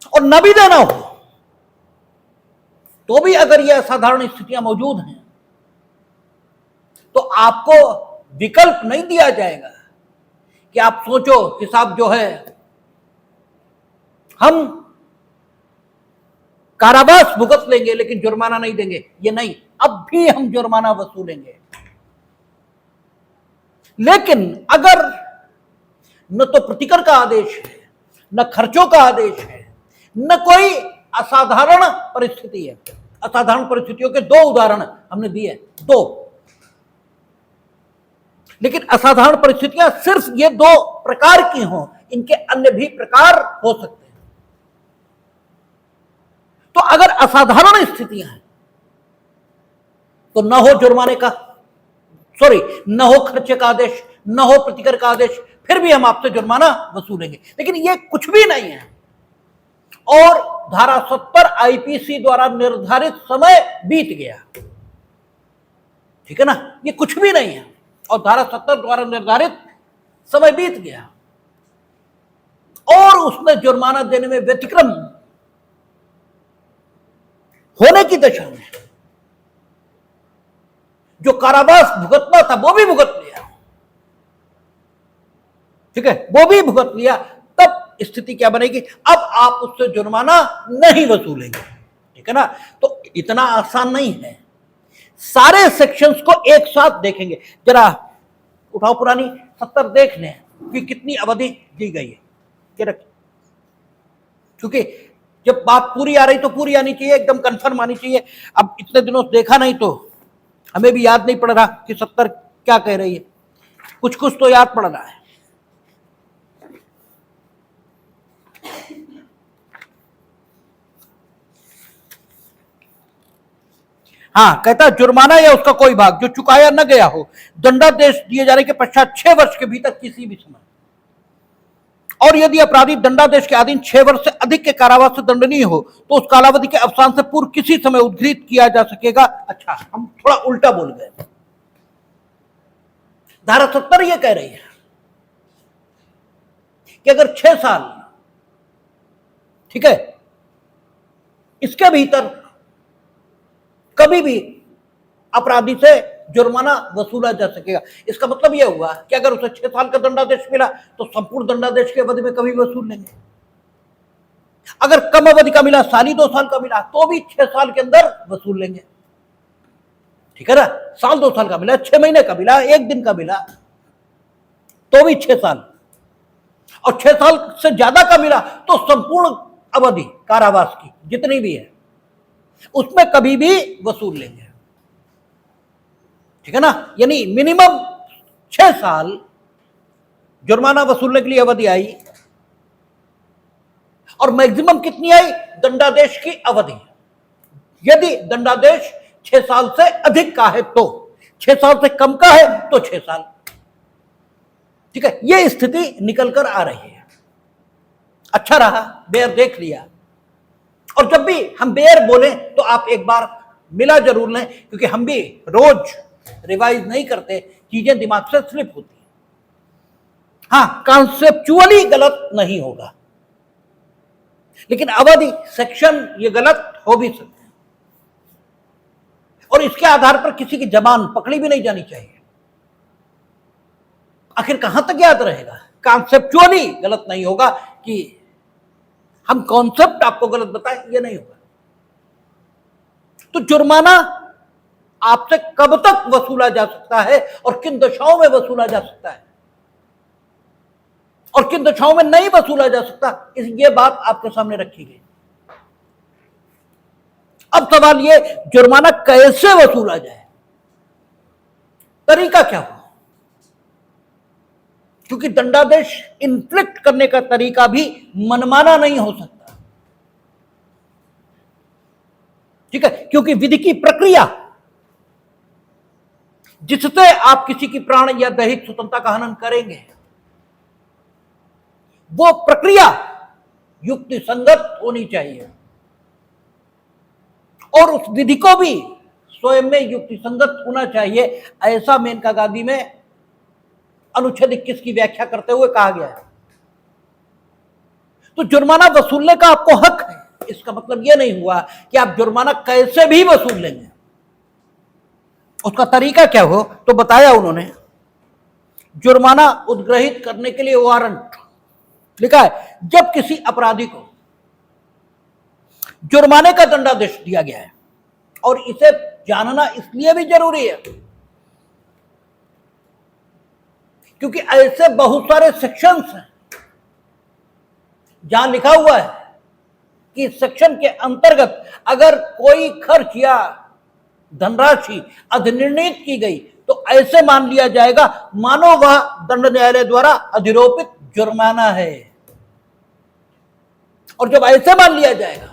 और न भी देना हो तो भी अगर यह असाधारण स्थितियां मौजूद हैं तो आपको विकल्प नहीं दिया जाएगा कि आप सोचो कि साहब जो है हम कारावास भुगत लेंगे लेकिन जुर्माना नहीं देंगे। ये नहीं, अब भी हम जुर्माना वसूलेंगे, लेकिन अगर न तो प्रतिकर का आदेश है, न खर्चों का आदेश है, न कोई असाधारण परिस्थिति है। असाधारण परिस्थितियों के दो उदाहरण हमने दिए, दो, लेकिन असाधारण परिस्थितियां सिर्फ ये दो प्रकार की हों, इनके अन्य भी प्रकार हो सकते हैं। तो अगर असाधारण स्थितियां हैं तो न हो जुर्माने का, न हो खर्चे का आदेश, न हो प्रतिकर का आदेश, फिर भी हम आपसे जुर्माना वसूलेंगे। लेकिन ये कुछ भी नहीं है और धारा 70 आईपीसी द्वारा निर्धारित समय बीत गया, ठीक है ना, ये कुछ भी नहीं है और धारा 70 द्वारा निर्धारित समय बीत गया और उसने जुर्माना देने में व्यतिक्रम होने की दशा में जो कारावास भुगतना था वो भी भुगत लिया, ठीक है, वो भी भुगत लिया, तब स्थिति क्या बनेगी, अब आप उससे जुर्माना नहीं वसूलेंगे, ठीक है ना। तो इतना आसान नहीं है, सारे सेक्शंस को एक साथ देखेंगे। जरा उठाओ पुरानी 70 देख लें कि कितनी अवधि दी गई है, क्योंकि जब बात पूरी आ रही तो पूरी आनी चाहिए, एकदम कंफर्म आनी चाहिए। अब इतने दिनों से देखा नहीं तो हमें भी याद नहीं पड़ रहा कि 70 क्या कह रही है, कुछ कुछ तो याद पड़ रहा है। हाँ, कहता है जुर्माना या उसका कोई भाग जो चुकाया न गया हो, दंडादेश दिए जाने के पश्चात 6 वर्ष के भीतर किसी भी समय, और यदि अपराधी दंडादेश के अधीन 6 वर्ष से अधिक के कारावास से दंडनीय हो तो उस कालावधि के अवसान से पूर्व किसी समय उद्घृत किया जा सकेगा। अच्छा, हम थोड़ा उल्टा बोल गए। धारा 70 यह कह रही है कि अगर 6 साल, ठीक है, इसके भीतर कभी भी अपराधी से जुर्माना वसूला जा सकेगा। इसका मतलब यह हुआ कि अगर उसे 6 साल का दंडादेश मिला तो संपूर्ण दंडादेश की अवधि में कभी वसूल लेंगे। अगर कम अवधि का मिला, साल ही 2 साल का मिला, तो भी 6 साल के अंदर वसूल लेंगे, ठीक है ना। साल 2 साल का मिला, 6 महीने का मिला, 1 दिन का मिला, तो भी 6 साल, और 6 साल से ज्यादा का मिला तो संपूर्ण अवधि कारावास की जितनी भी है उसमें कभी भी वसूल लेंगे, ठीक है ना। यानी मिनिमम 6 साल जुर्माना वसूलने के लिए अवधि आई और मैक्सिमम कितनी आई, दंडादेश की अवधि। यदि दंडादेश 6 साल से अधिक का है तो, 6 साल से कम का है तो 6 साल, ठीक है। यह स्थिति निकल कर आ रही है। अच्छा रहा, बेयर देख लिया, और जब भी हम बेयर बोले तो आप एक बार मिला जरूर लें, क्योंकि हम भी रोज रिवाइज नहीं करते, चीजें दिमाग से स्लिप होती हैं। हाँ, कॉन्सेप्चुअली गलत नहीं होगा, लेकिन अवधि, सेक्शन ये गलत हो भी सकते हैं और इसके आधार पर किसी की जबान पकड़ी भी नहीं जानी चाहिए। आखिर कहां तक याद रहेगा, कॉन्सेप्चुअली गलत नहीं होगा कि हम कॉन्सेप्ट आपको गलत बताएं, ये नहीं होगा। तो जुर्माना आपसे कब तक वसूला जा सकता है और किन दशाओं में वसूला जा सकता है और किन दशाओं में नहीं वसूला जा सकता, ये बात आपके सामने रखी गई। अब सवाल ये, जुर्माना कैसे वसूला जाए, तरीका क्या हो, क्योंकि दंडादेश इन्फ्लिक्ट करने का तरीका भी मनमाना नहीं हो सकता, ठीक है, क्योंकि विधि की प्रक्रिया जिससे आप किसी की प्राण या दैहिक स्वतंत्रता का हनन करेंगे, वो प्रक्रिया युक्ति संगत होनी चाहिए और उस विधि को भी स्वयं में युक्ति संगत होना चाहिए। ऐसा मेनका गांधी में अनुच्छेद 21 की व्याख्या करते हुए कहा गया है। तो जुर्माना वसूलने का आपको हक है, इसका मतलब यह नहीं हुआ कि आप जुर्माना कैसे भी वसूल लेंगे। उसका तरीका क्या हो तो बताया उन्होंने, जुर्माना उद्ग्रहित करने के लिए वारंट लिखा है। जब किसी अपराधी को जुर्माने का दंडादेश दिया गया है, और इसे जानना इसलिए भी जरूरी है क्योंकि ऐसे बहुत सारे सेक्शंस हैं जहां लिखा हुआ है कि सेक्शन के अंतर्गत अगर कोई खर्च या धनराशि अधिनिर्णित की गई तो ऐसे मान लिया जाएगा मानो वह दंड न्यायालय द्वारा अधिरोपित जुर्माना है, और जब ऐसे मान लिया जाएगा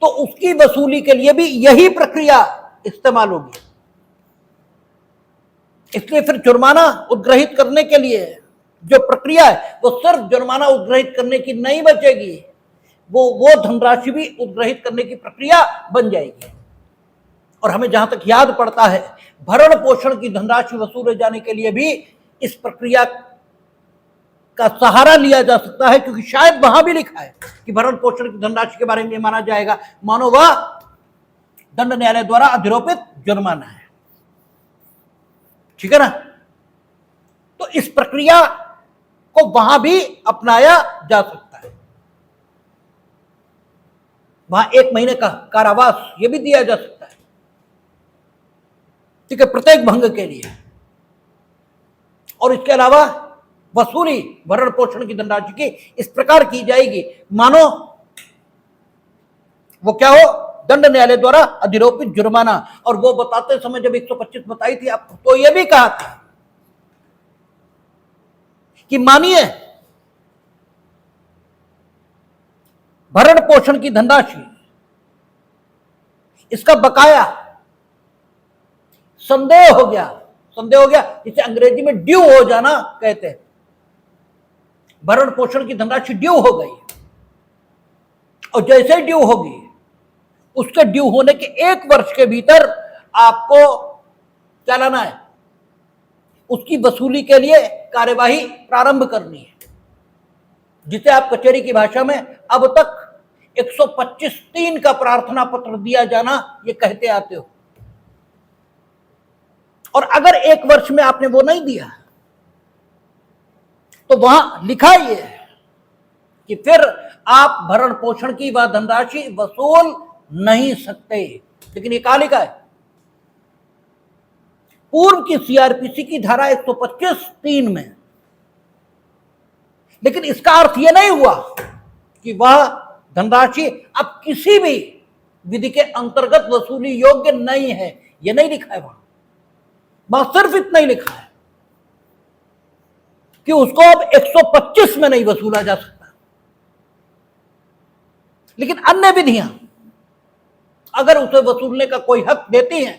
तो उसकी वसूली के लिए भी यही प्रक्रिया इस्तेमाल होगी। इसलिए फिर जुर्माना उद्ग्रहित करने के लिए जो प्रक्रिया है वो सिर्फ जुर्माना उद्ग्रहित करने की नहीं बचेगी, वो धनराशि भी उद्ग्रहित करने की प्रक्रिया बन जाएगी। और हमें जहां तक याद पड़ता है, भरण पोषण की धनराशि वसूले जाने के लिए भी इस प्रक्रिया का सहारा लिया जा सकता है, क्योंकि शायद वहां भी लिखा है कि भरण पोषण की धनराशि के बारे में माना जाएगा मानो वह दंड न्यायालय द्वारा अधिरोपित जुर्माना है। ठीक है ना? तो इस प्रक्रिया को वहां भी अपनाया जा सकता है। वहां 1 महीने का कारावास यह भी दिया जा सकता है, ठीक है, प्रत्येक भंग के लिए। और इसके अलावा वसूली भरण पोषण की धनराशि की इस प्रकार की जाएगी मानो वो क्या हो, दंड न्यायालय द्वारा अधिरोपित जुर्माना। और वो बताते समय जब 125 बताई थी आपको, तो यह भी कहा था कि मानिए भरण पोषण की धनराशि, इसका बकाया संदेह हो गया, जिसे अंग्रेजी में ड्यू हो जाना कहते हैं। भरण पोषण की धनराशि ड्यू हो गई, और जैसे ड्यू होगी, उसके ड्यू होने के 1 वर्ष के भीतर आपको क्या लाना है, उसकी वसूली के लिए कार्यवाही प्रारंभ करनी है, जिसे आप कचहरी की भाषा में अब तक 125(3) का प्रार्थना पत्र दिया जाना ये कहते आते हो। और अगर 1 वर्ष में आपने वो नहीं दिया तो वहां लिखा ये कि फिर आप भरण पोषण की वह धनराशि वसूल नहीं सकते। लेकिन ये कहां लिखा है? पूर्व की सीआरपीसी की धारा 125(3) में। लेकिन इसका अर्थ यह नहीं हुआ कि वह धनराशि अब किसी भी विधि के अंतर्गत वसूली योग्य नहीं है, यह नहीं लिखा है। वहां सिर्फ इतना ही लिखा है कि उसको अब 125 में नहीं वसूला जा सकता। लेकिन अन्य विधियां अगर उसे वसूलने का कोई हक देती हैं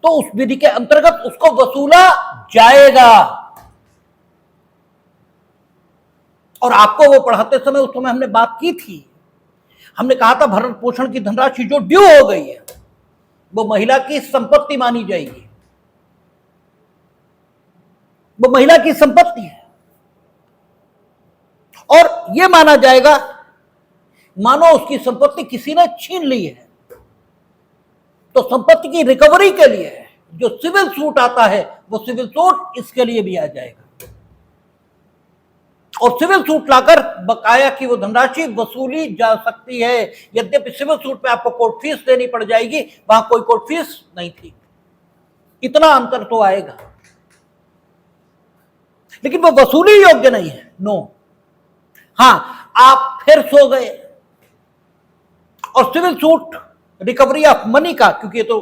तो उस विधि के अंतर्गत उसको वसूला जाएगा। और आपको वो पढ़ाते समय उस समय हमने बात की थी, हमने कहा था भरण पोषण की धनराशि जो ड्यू हो गई है वो महिला की संपत्ति मानी जाएगी, वो महिला की संपत्ति है। और यह माना जाएगा मानो उसकी संपत्ति किसी ने छीन ली है। तो संपत्ति की रिकवरी के लिए जो सिविल सूट आता है वो सिविल सूट इसके लिए भी आ जाएगा, और सिविल सूट लाकर बकाया की वो धनराशि वसूली जा सकती है। यद्यपि सिविल सूट पे आपको कोर्ट फीस देनी पड़ जाएगी, वहां कोई कोर्ट फीस नहीं थी। इतना अंतर तो आएगा, लेकिन वो वसूली योग्य नहीं है। नो, हां, आप फिर सो गए और civil suit recovery of money का, क्योंकि ये तो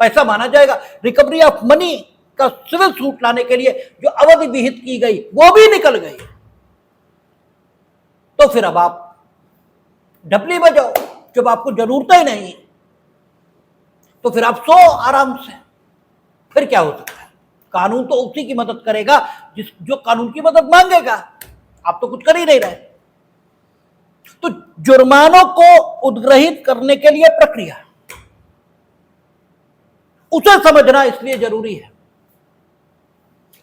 पैसा माना जाएगा, रिकवरी ऑफ मनी का सिविल सूट लाने के लिए जो अवधि विहित की गई वो भी निकल गई। तो फिर अब आप ढपली बजाओ, जब आपको जरूरत ही नहीं तो फिर आप सो आराम से। फिर क्या हो सकता है? कानून तो उसी की मदद करेगा जो कानून की मदद मांगेगा। आप तो कुछ कर ही नहीं रहे। तो जुर्मानों को उद्ग्रहित करने के लिए प्रक्रिया, उसे समझना इसलिए जरूरी है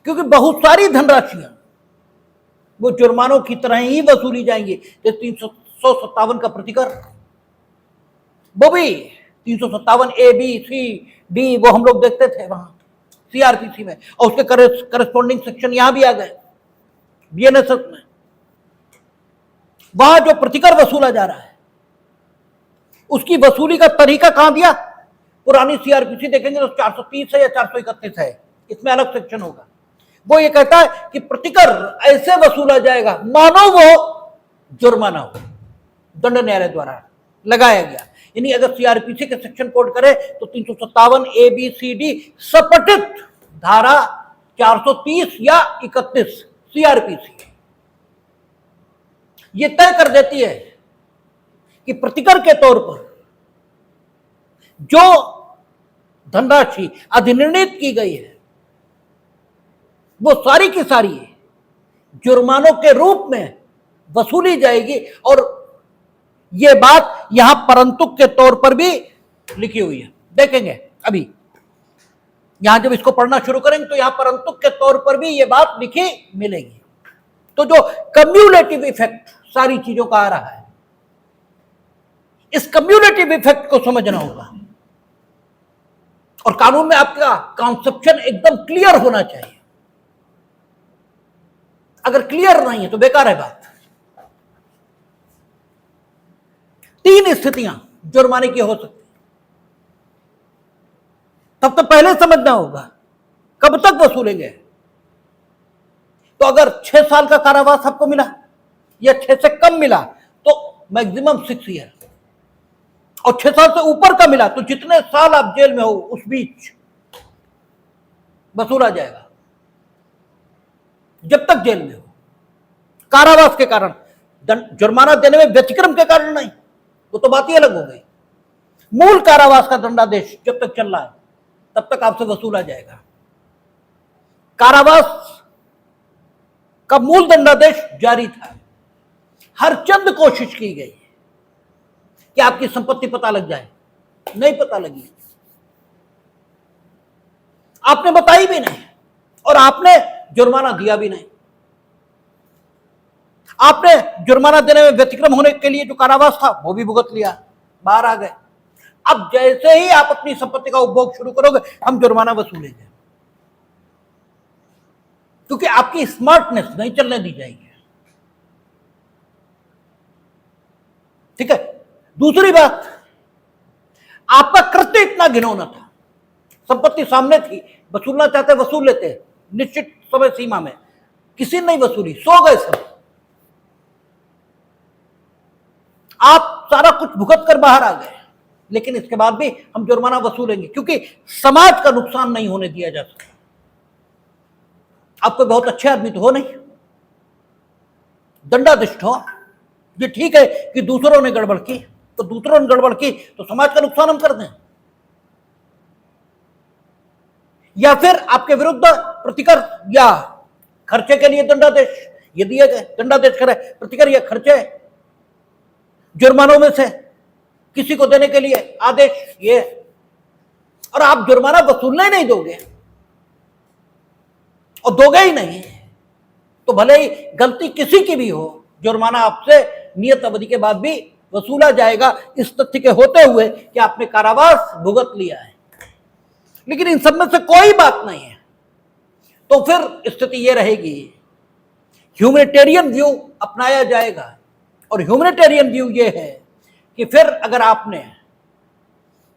क्योंकि बहुत सारी धनराशियां वो जुर्मानों की तरह ही वसूली जाएंगी। जैसे 357 का प्रतिकर, वो भी 357 A, B, C, D वो हम लोग देखते थे वहां सीआरपीसी में, और उसके करस्पॉन्डिंग सेक्शन यहां भी आ गए बीएनएसएस में। वहां जो प्रतिकर वसूला जा रहा है उसकी वसूली का तरीका कहां दिया? पुरानी सीआरपीसी देखेंगे तो 430 है या 431 है, इसमें अलग सेक्शन होगा। वो ये कहता है कि प्रतिकर ऐसे वसूला जाएगा मानो वो जुर्माना हो, दंड न्यायालय द्वारा लगाया गया। यानी अगर सीआरपीसी के सेक्शन कोड करे तो 357 A, B, C, D सपटित धारा 430 या 31 सीआरपीसी ये तय कर देती है कि प्रतिकर के तौर पर जो धनराशि अधिनिर्णित की गई है वो सारी की सारी जुर्मानों के रूप में वसूली जाएगी। और यह बात यहां परंतु के तौर पर भी लिखी हुई है। देखेंगे अभी यहां जब इसको पढ़ना शुरू करेंगे तो यहां परंतु के तौर पर भी यह बात लिखी मिलेगी। तो जो कम्युलेटिव इफेक्ट सारी चीजों का आ रहा है, इस कम्युलेटिव इफेक्ट को समझना होगा और कानून में आपका कॉन्सेप्शन एकदम क्लियर होना चाहिए। अगर क्लियर नहीं है तो बेकार है बात। 3 स्थितियां जुर्माने की हो सकती, तब तो पहले समझना होगा कब तक वसूलेंगे। तो अगर 6 साल का कारावास आपको मिला या 6 से कम मिला तो मैक्सिमम 6 ईयर, और 6 साल से ऊपर का मिला तो जितने साल आप जेल में हो उस बीच वसूला जाएगा, जब तक जेल में हो। कारावास के कारण, जुर्माना देने में व्यतिक्रम के कारण नहीं, वो तो बात ही अलग हो गई। मूल कारावास का दंडादेश जब तक चल रहा है तब तक आपसे वसूला जाएगा। कारावास का मूल दंडादेश जारी था, हर चंद कोशिश की गई कि आपकी संपत्ति पता लग जाए, नहीं पता लगी, आपने बताई भी नहीं और आपने जुर्माना दिया भी नहीं। आपने जुर्माना देने में व्यतिक्रम होने के लिए जो कारावास था वो भी भुगत लिया, बाहर आ गए। अब जैसे ही आप अपनी संपत्ति का उपभोग शुरू करोगे हम जुर्माना वसूलेंगे, क्योंकि आपकी स्मार्टनेस नहीं चलने दी जाएगी। ठीक है। दूसरी बात, आपका कृत्य इतना घिनौना था, संपत्ति सामने थी, वसूलना चाहते वसूल लेते निश्चित समय सीमा में, किसी ने नहीं वसूली, सो गए सब। आप सारा कुछ भुगत कर बाहर आ गए, लेकिन इसके बाद भी हम जुर्माना वसूलेंगे, क्योंकि समाज का नुकसान नहीं होने दिया जा सकता। आप कोई बहुत अच्छे आदमी तो हो नहीं, दंडाधिष्ट हो। ये ठीक है कि दूसरों ने गड़बड़ की, तो दूसरों ने गड़बड़ की तो समाज का नुकसान हम कर दें, या फिर आपके विरुद्ध प्रतिकर या खर्चे के लिए दंडादेश ये दिए गए, दंडादेश करे प्रतिकर या खर्चे जुर्मानों में से किसी को देने के लिए आदेश ये, और आप जुर्माना वसूलने नहीं दोगे और दोगे ही नहीं तो भले ही गलती किसी की भी हो, जुर्माना आपसे नियत अवधि के बाद भी वसूला जाएगा, इस तथ्य के होते हुए कि आपने कारावास भुगत लिया है। लेकिन इन सब में से कोई बात नहीं है तो फिर स्थिति यह रहेगी, ह्यूमैनिटेरियन व्यू अपनाया जाएगा। और ह्यूमैनिटेरियन व्यू यह है कि फिर अगर आपने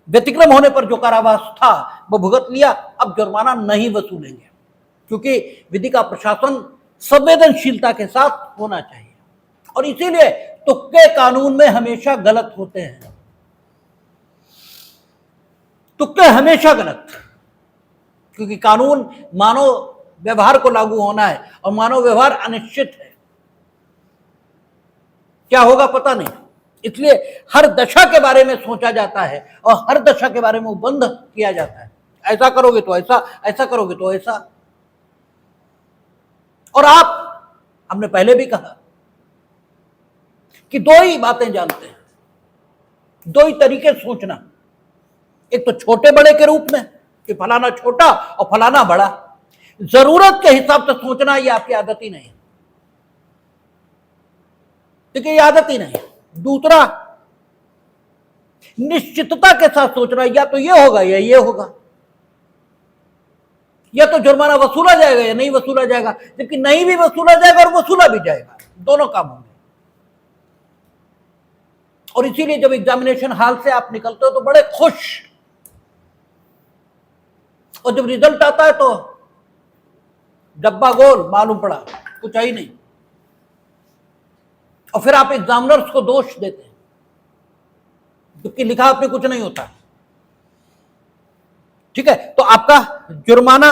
व्यतिक्रम होने पर जो कारावास था वो भुगत लिया, अब जुर्माना नहीं वसूलेंगे, क्योंकि विधि का प्रशासन संवेदनशीलता के साथ होना चाहिए। और इसीलिए तुक्के कानून में हमेशा गलत होते हैं, तुक्के हमेशा गलत, क्योंकि कानून मानव व्यवहार को लागू होना है और मानव व्यवहार अनिश्चित है, क्या होगा पता नहीं। इसलिए हर दशा के बारे में सोचा जाता है और हर दशा के बारे में बंद किया जाता है, ऐसा करोगे तो ऐसा, ऐसा करोगे तो ऐसा। और आप, हमने पहले भी कहा कि 2 ही बातें जानते हैं, 2 ही तरीके सोचना, एक तो छोटे बड़े के रूप में कि फलाना छोटा और फलाना बड़ा, जरूरत के हिसाब से सोचना ये आपकी आदत ही नहीं, देखिए ये आदत ही नहीं। दूसरा, निश्चितता के साथ सोचना, या तो ये होगा या ये होगा, या तो जुर्माना वसूला जाएगा या नहीं वसूला जाएगा, जबकि नहीं भी वसूला जाएगा और वसूला भी जाएगा, दोनों काम होंगे। और इसीलिए जब एग्जामिनेशन हॉल से आप निकलते हो तो बड़े खुश, और जब रिजल्ट आता है तो डब्बा गोल मालूम पड़ा कुछ है ही नहीं, और फिर आप एग्जामिनर्स को दोष देते हैं, जबकि लिखा आपने कुछ नहीं होता। ठीक है, तो आपका जुर्माना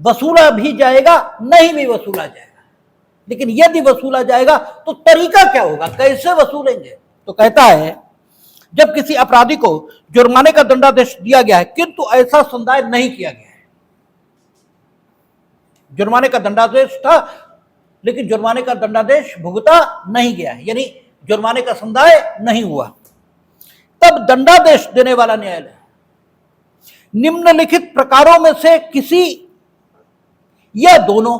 वसूला भी जाएगा, नहीं भी वसूला जाएगा, लेकिन यदि वसूला जाएगा तो तरीका क्या होगा, कैसे वसूलेंगे। तो कहता है जब किसी अपराधी को जुर्माने का दंडादेश दिया गया है, किंतु ऐसा संदाय नहीं किया गया है। जुर्माने का दंडादेश था, लेकिन जुर्माने का दंडादेश भुगता नहीं गया है, यानी जुर्माने का संदाय नहीं हुआ। तब दंडादेश देने वाला न्यायालय निम्नलिखित प्रकारों में से किसी या दोनों,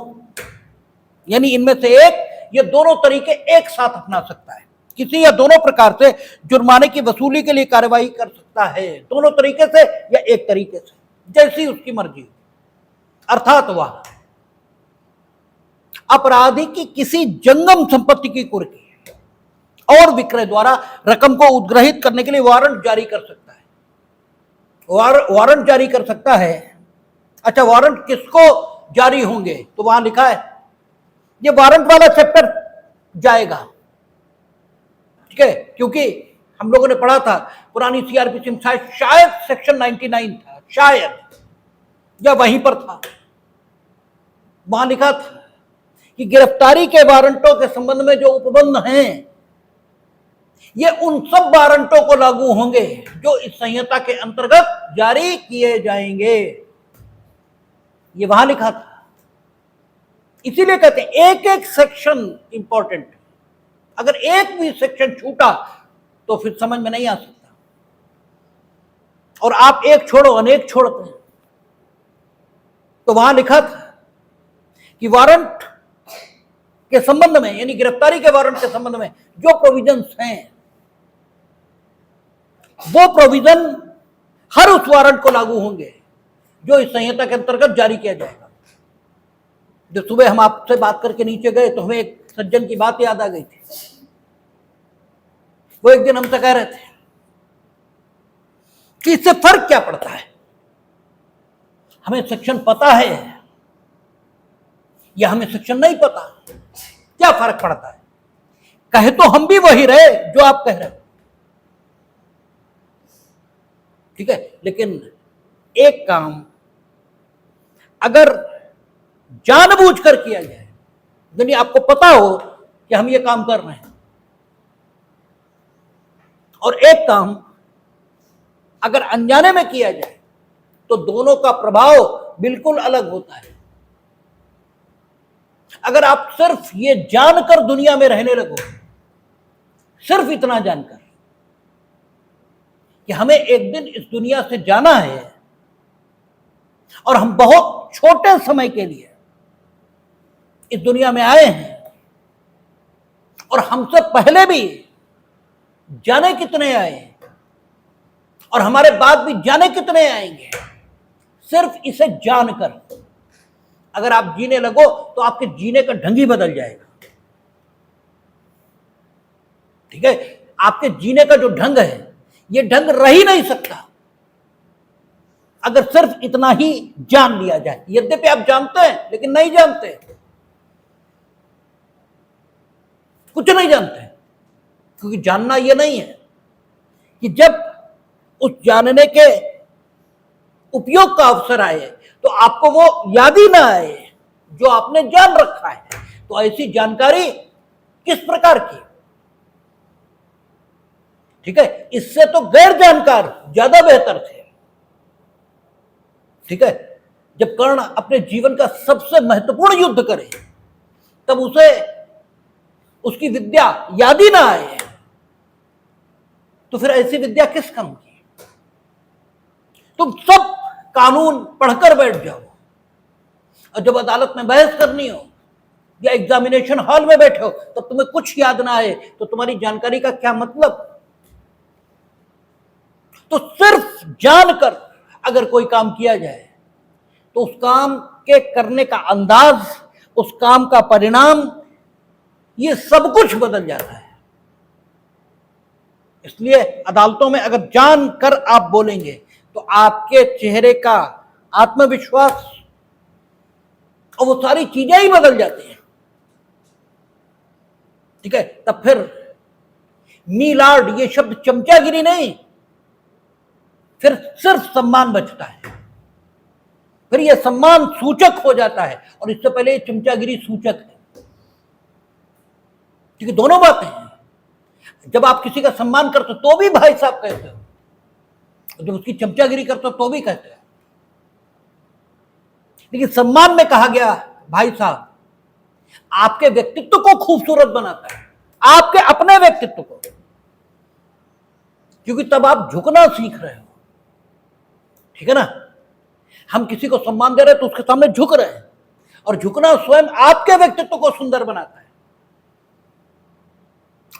यानी इनमें से एक या दोनों तरीके एक साथ अपना सकता है। किसी या दोनों प्रकार से जुर्माने की वसूली के लिए कार्यवाही कर सकता है, दोनों तरीके से या एक तरीके से, जैसी उसकी मर्जी। अर्थात वह अपराधी की किसी जंगम संपत्ति की कुर्की और विक्रय द्वारा रकम को उद्ग्रहित करने के लिए वारंट जारी कर सकता है। वारंट जारी कर सकता है। अच्छा, वारंट किसको जारी होंगे? तो वहां लिखा है, ये वारंट वाला चैप्टर जाएगा, ठीक है, क्योंकि हम लोगों ने पढ़ा था पुरानी सीआरपीसी में, शायद सेक्शन 99 था, शायद, या वहीं पर था। वहां लिखा था कि गिरफ्तारी के वारंटों के संबंध में जो उपबंध हैं, ये उन सब वारंटों को लागू होंगे जो इस संहिता के अंतर्गत जारी किए जाएंगे। ये वहां लिखा था। इसीलिए कहते हैं एक एक सेक्शन इंपॉर्टेंट। अगर एक भी सेक्शन छूटा तो फिर समझ में नहीं आ सकता, और आप एक छोड़ो अनेक छोड़ते हैं। तो वहां लिखा था कि वारंट के संबंध में, यानी गिरफ्तारी के वारंट के संबंध में जो प्रोविजंस हैं, वो प्रोविजन हर उस वारंट को लागू होंगे जो इस संहिता के अंतर्गत जारी किया जाएगा। जो सुबह हम आपसे बात करके नीचे गए तो हमें एक सज्जन की बात याद आ गई थी। वो एक दिन हमसे कह रहे थे कि इससे फर्क क्या पड़ता है, हमें सेक्शन पता है या हमें सेक्शन नहीं पता, क्या फर्क पड़ता है? कहे तो हम भी वही रहे जो आप कह रहे हो, ठीक है, लेकिन एक काम अगर जानबूझकर किया जाए, यानी आपको पता हो कि हम ये काम कर रहे हैं, और एक काम अगर अनजाने में किया जाए, तो दोनों का प्रभाव बिल्कुल अलग होता है। अगर आप सिर्फ ये जानकर दुनिया में रहने लगो, सिर्फ इतना जानकर कि हमें एक दिन इस दुनिया से जाना है और हम बहुत छोटे समय के लिए इस दुनिया में आए हैं, और हमसे पहले भी जाने कितने आए और हमारे बाद भी जाने कितने आएंगे, सिर्फ इसे जानकर अगर आप जीने लगो तो आपके जीने का ढंग ही बदल जाएगा, ठीक है। आपके जीने का जो ढंग है, ये ढंग रह ही नहीं सकता अगर सिर्फ इतना ही जान लिया जाए। यद्यपि आप जानते हैं लेकिन नहीं जानते, कुछ नहीं जानते, क्योंकि जानना यह नहीं है कि जब उस जानने के उपयोग का अवसर आए तो आपको वो याद ही ना आए जो आपने जान रखा है। तो ऐसी जानकारी किस प्रकार की, ठीक है, इससे तो गैर जानकार ज्यादा बेहतर थे, ठीक है। जब कर्ण अपने जीवन का सबसे महत्वपूर्ण युद्ध करे तब उसे उसकी विद्या याद ही ना आए, तो फिर ऐसी विद्या किस काम की? तुम सब कानून पढ़कर बैठ जाओ, और जब अदालत में बहस करनी हो या एग्जामिनेशन हॉल में बैठे हो तब तुम्हें कुछ याद ना आए, तो तुम्हारी जानकारी का क्या मतलब? तो सिर्फ जानकर अगर कोई काम किया जाए तो उस काम के करने का अंदाज, उस काम का परिणाम, ये सब कुछ बदल जाता है। इसलिए अदालतों में अगर जानकर आप बोलेंगे तो आपके चेहरे का आत्मविश्वास और वो सारी चीजें ही बदल जाती हैं, ठीक है। तब फिर मी लॉर्ड ये शब्द चमचागिरी नहीं, फिर सिर्फ सम्मान बचता है, फिर यह सम्मान सूचक हो जाता है, और इससे पहले चमचागिरी सूचक है, ठीक है। दोनों बातें हैं। जब आप किसी का सम्मान करते हो तो भी भाई साहब कहते हो, जब उसकी चमचागिरी करते हो तो भी कहते हो। लेकिन सम्मान में कहा गया भाई साहब आपके व्यक्तित्व को खूबसूरत बनाता है, आपके अपने व्यक्तित्व को, क्योंकि तब आप झुकना सीख रहे हो। ठीक है ना, हम किसी को सम्मान दे रहे हैं तो उसके सामने झुक रहे हैं, और झुकना स्वयं आपके व्यक्तित्व को सुंदर बनाता है।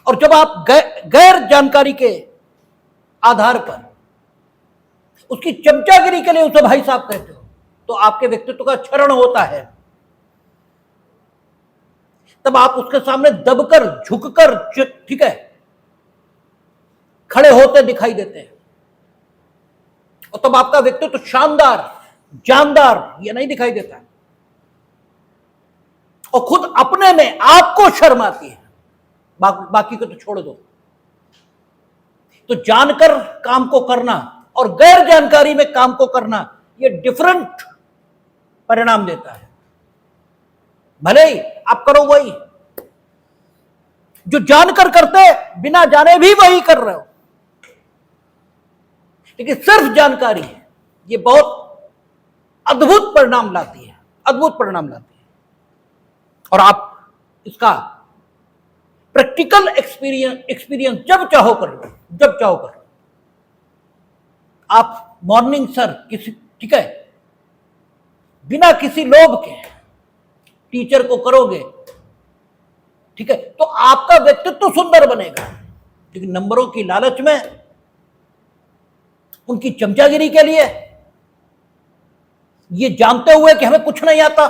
और जब आप गैर जानकारी के आधार पर उसकी चमचागिरी के लिए उसे भाई साहब कहते हो तो आपके व्यक्तित्व का क्षरण होता है। तब आप उसके सामने दबकर, झुककर, ठीक है, खड़े होते दिखाई देते हैं, और तब आपका व्यक्तित्व शानदार, जानदार ये नहीं दिखाई देता, और खुद अपने में आपको शर्म आती है, बाकी को तो छोड़ दो। तो जानकर काम को करना और गैर जानकारी में काम को करना ये डिफरेंट परिणाम देता है। भले ही आप करो वही जो जानकर करते, बिना जाने भी वही कर रहे हो, लेकिन सिर्फ जानकारी ये बहुत अद्भुत परिणाम लाती है, अद्भुत परिणाम लाती है। और आप इसका प्रैक्टिकल एक्सपीरियंस जब चाहो कर लो, जब चाहो कर लो। आप मॉर्निंग सर किसी, ठीक है, बिना किसी लोभ के टीचर को करोगे, ठीक है, तो आपका व्यक्तित्व सुंदर बनेगा। लेकिन नंबरों की लालच में, उनकी चमचागिरी के लिए, ये जानते हुए कि हमें कुछ नहीं आता,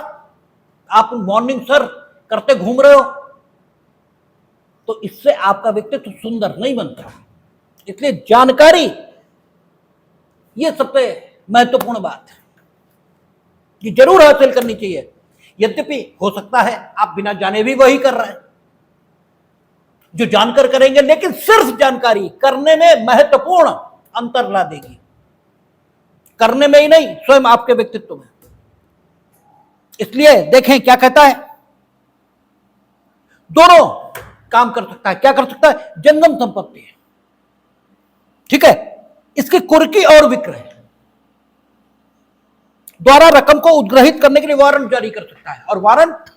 आप मॉर्निंग सर करते घूम रहे हो, तो इससे आपका व्यक्तित्व सुंदर नहीं बनता। इसलिए जानकारी ये सबसे महत्वपूर्ण बात है कि जरूर हासिल करनी चाहिए। यद्यपि हो सकता है आप बिना जाने भी वही कर रहे हैं जो जानकर करेंगे, लेकिन सिर्फ जानकारी करने में महत्वपूर्ण अंतर ला देगी, करने में ही नहीं, स्वयं आपके व्यक्तित्व में। इसलिए देखें क्या कहता है, दोनों काम कर सकता है। क्या कर सकता है? जंगम संपत्ति है, ठीक है, इसकी कुर्की और विक्रय द्वारा रकम को उद्ग्रहित करने के लिए वारंट जारी कर सकता है। और वारंट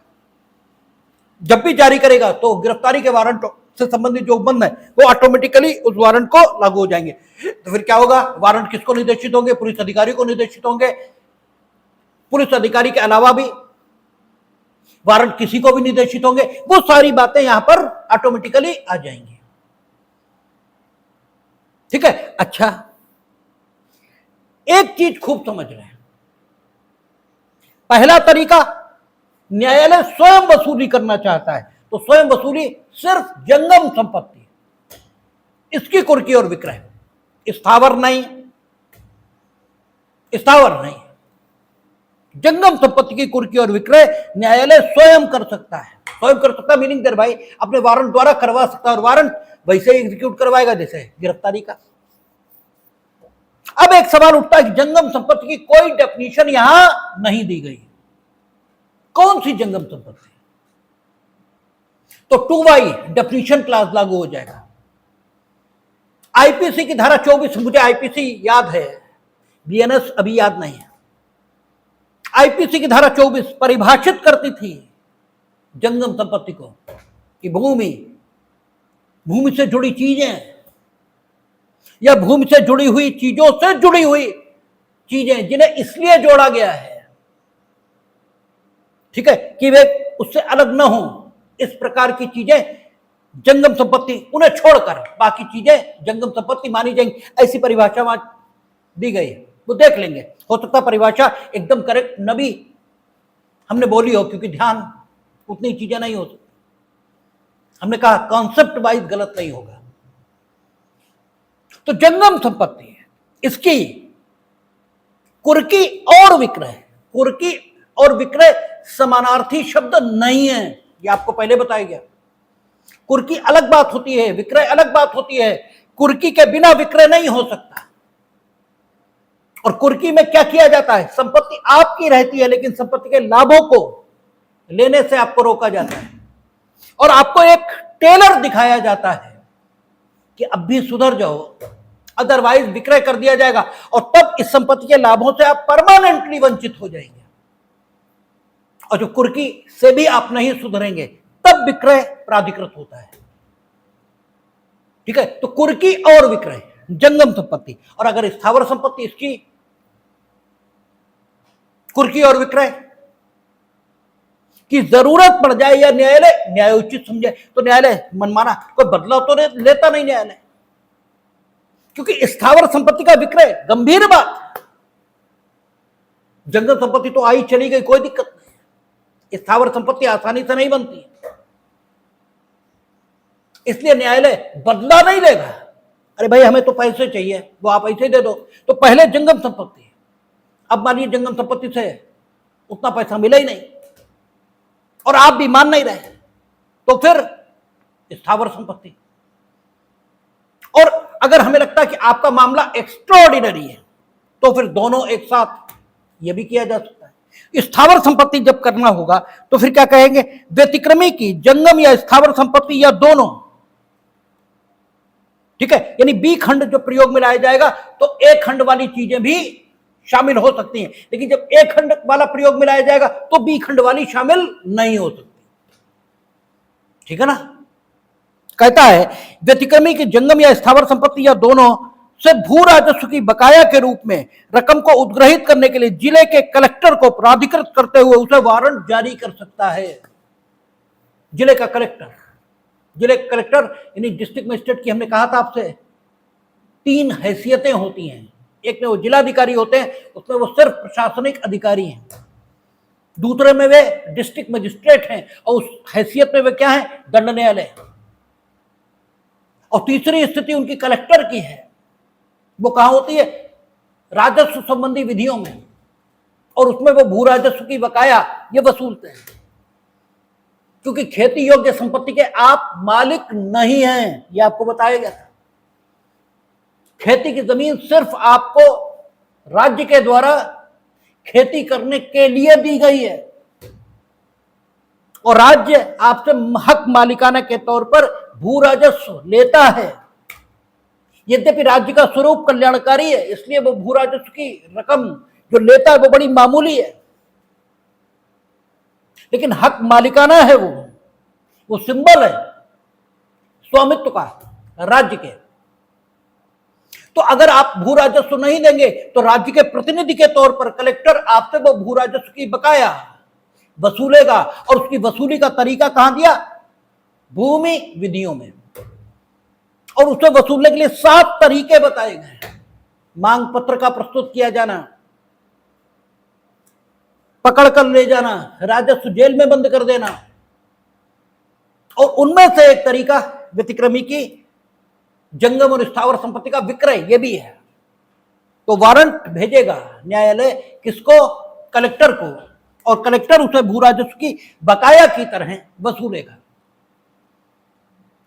जब भी जारी करेगा तो गिरफ्तारी के वारंट से संबंधित जो बंद है वो ऑटोमेटिकली उस वारंट को लागू हो जाएंगे। तो फिर क्या होगा? वारंट किसको निर्देशित होंगे? पुलिस अधिकारी को निर्देशित होंगे। पुलिस अधिकारी के अलावा भी वारंट किसी को भी निर्देशित होंगे। वो सारी बातें यहां पर ऑटोमेटिकली आ जाएंगी, ठीक है। अच्छा, एक चीज खूब समझ रहे हैं, पहला तरीका, न्यायालय स्वयं वसूली करना चाहता है तो स्वयं वसूली सिर्फ जंगम संपत्ति, इसकी कुर्की और विक्रय, स्थावर नहीं, स्थावर नहीं, जंगम संपत्ति की कुर्की और विक्रय न्यायालय स्वयं कर सकता है। स्वयं कर सकता है मीनिंग देर भाई अपने वारंट द्वारा करवा सकता है, और वारंट वैसे ही एग्जीक्यूट करवाएगा जैसे गिरफ्तारी का। अब एक सवाल उठता है कि जंगम संपत्ति की कोई डेफिनेशन यहां नहीं दी गई, कौन सी जंगम संपत्ति? तो 2Y डेफिनेशन क्लास लागू हो जाएगा। आईपीसी की धारा 24, मुझे आईपीसी याद है, बीएनएस अभी याद नहीं है। आईपीसी की धारा 24 परिभाषित करती थी जंगम संपत्ति को कि भूमि, भूमि से जुड़ी चीजें या भूमि से जुड़ी हुई चीजों से जुड़ी हुई चीजें जिन्हें इसलिए जोड़ा गया है, ठीक है, कि वे उससे अलग न हो, इस प्रकार की चीजें जंगम संपत्ति, उन्हें छोड़कर बाकी चीजें जंगम संपत्ति मानी जाएंगी। ऐसी परिभाषा वहां दी गई है, वो देख लेंगे। हो सकता परिभाषा एकदम करेक्ट न भी हमने बोली हो, क्योंकि ध्यान उतनी चीजें नहीं हो सकती। हमने कहा कॉन्सेप्ट वाइज गलत नहीं होगा। तो जंगम संपत्ति है, इसकी कुर्की और विक्रय, कुर्की और विक्रय समानार्थी शब्द नहीं है, ये आपको पहले बताया गया। कुर्की अलग बात होती है, विक्रय अलग बात होती है। कुर्की के बिना विक्रय नहीं हो सकता। और कुर्की में क्या किया जाता है? संपत्ति आपकी रहती है, लेकिन संपत्ति के लाभों को लेने से आपको रोका जाता है, और आपको एक टेलर दिखाया जाता है कि अब भी सुधर जाओ, अदरवाइज विक्रय कर दिया जाएगा और तब इस संपत्ति के लाभों से आप परमानेंटली वंचित हो जाएंगे। और जो कुर्की से भी आप नहीं सुधरेंगे तब विक्रय प्राधिकृत होता है। ठीक है, तो कुर्की और विक्रय जंगम संपत्ति, और अगर स्थावर संपत्ति इसकी कुर्की और विक्रय की जरूरत पड़ जाए या न्यायालय न्यायोचित समझे तो न्यायालय मनमाना कोई बदलाव तो लेता नहीं न्यायालय, क्योंकि स्थावर संपत्ति का विक्रय गंभीर बात। जंगम संपत्ति तो आई चली गई, कोई दिक्कत नहीं, स्थावर संपत्ति आसानी से नहीं बनती, इसलिए न्यायालय बदला नहीं लेगा। अरे भाई हमें तो पैसे चाहिए, वो आप ऐसे दे दो। तो पहले जंगम संपत्ति, अब मानिए जंगम संपत्ति से उतना पैसा मिला ही नहीं और आप भी मान नहीं रहे, तो फिर स्थावर संपत्ति। और अगर हमें लगता है कि आपका मामला एक्स्ट्राऑर्डिनरी है तो फिर दोनों एक साथ यह भी किया जा सकता है। स्थावर संपत्ति जब करना होगा तो फिर क्या कहेंगे, व्यतिक्रमी की जंगम या स्थावर संपत्ति या दोनों। ठीक है, यानी बी खंड जो प्रयोग में लाया जाएगा तो ए खंड वाली चीजें भी शामिल हो सकती हैं, लेकिन जब ए खंड वाला प्रयोग में लाया जाएगा तो बी खंड वाली शामिल नहीं हो सकती। ठीक है ना। कहता है व्यतिक्रमी की जंगम या स्थावर संपत्ति या दोनों से भू राजस्व की बकाया के रूप में रकम को उद्ग्रहित करने के लिए जिले के कलेक्टर को प्राधिकृत करते हुए उसे वारंट जारी कर सकता है। जिले का कलेक्टर, जिले का कलेक्टर यानी डिस्ट्रिक्ट मजिस्ट्रेट की हमने कहा था आपसे 3 हैसियतें होती हैं। एक में वो जिलाधिकारी होते हैं, उसमें वो सिर्फ प्रशासनिक अधिकारी हैं। दूसरे में वे डिस्ट्रिक्ट मजिस्ट्रेट हैं और उस हैसियत में वे क्या है, दंड न्यायालय। और तीसरी स्थिति उनकी कलेक्टर की है, वो कहां होती है, राजस्व संबंधी विधियों में, और उसमें वो भू राजस्व की बकाया ये वसूलते हैं। क्योंकि खेती योग्य संपत्ति के आप मालिक नहीं हैं, ये आपको बताया गया था। खेती की जमीन सिर्फ आपको राज्य के द्वारा खेती करने के लिए दी गई है और राज्य आपसे हक मालिकाना के तौर पर भू राजस्व लेता है। यद्यपि राज्य का स्वरूप कल्याणकारी है, इसलिए वो भू राजस्व की रकम जो लेता है वो बड़ी मामूली है, लेकिन हक मालिकाना है, वो सिंबल है स्वामित्व का राज्य के। तो अगर आप भू राजस्व नहीं देंगे तो राज्य के प्रतिनिधि के तौर पर कलेक्टर आपसे वो भू राजस्व की बकाया वसूलेगा, और उसकी वसूली का तरीका कहां दिया, भूमि विधियों में। और उसे वसूलने के लिए 7 तरीके बताए गए। मांग पत्र का प्रस्तुत किया जाना, पकड़ कर ले जाना, राजस्व जेल में बंद कर देना, और उनमें से एक तरीका व्यतिक्रमी की जंगम और स्थावर संपत्ति का विक्रय, ये भी है। तो वारंट भेजेगा न्यायालय किसको, कलेक्टर को, और कलेक्टर उसे भू राजस्व की बकाया की तरह वसूलेगा।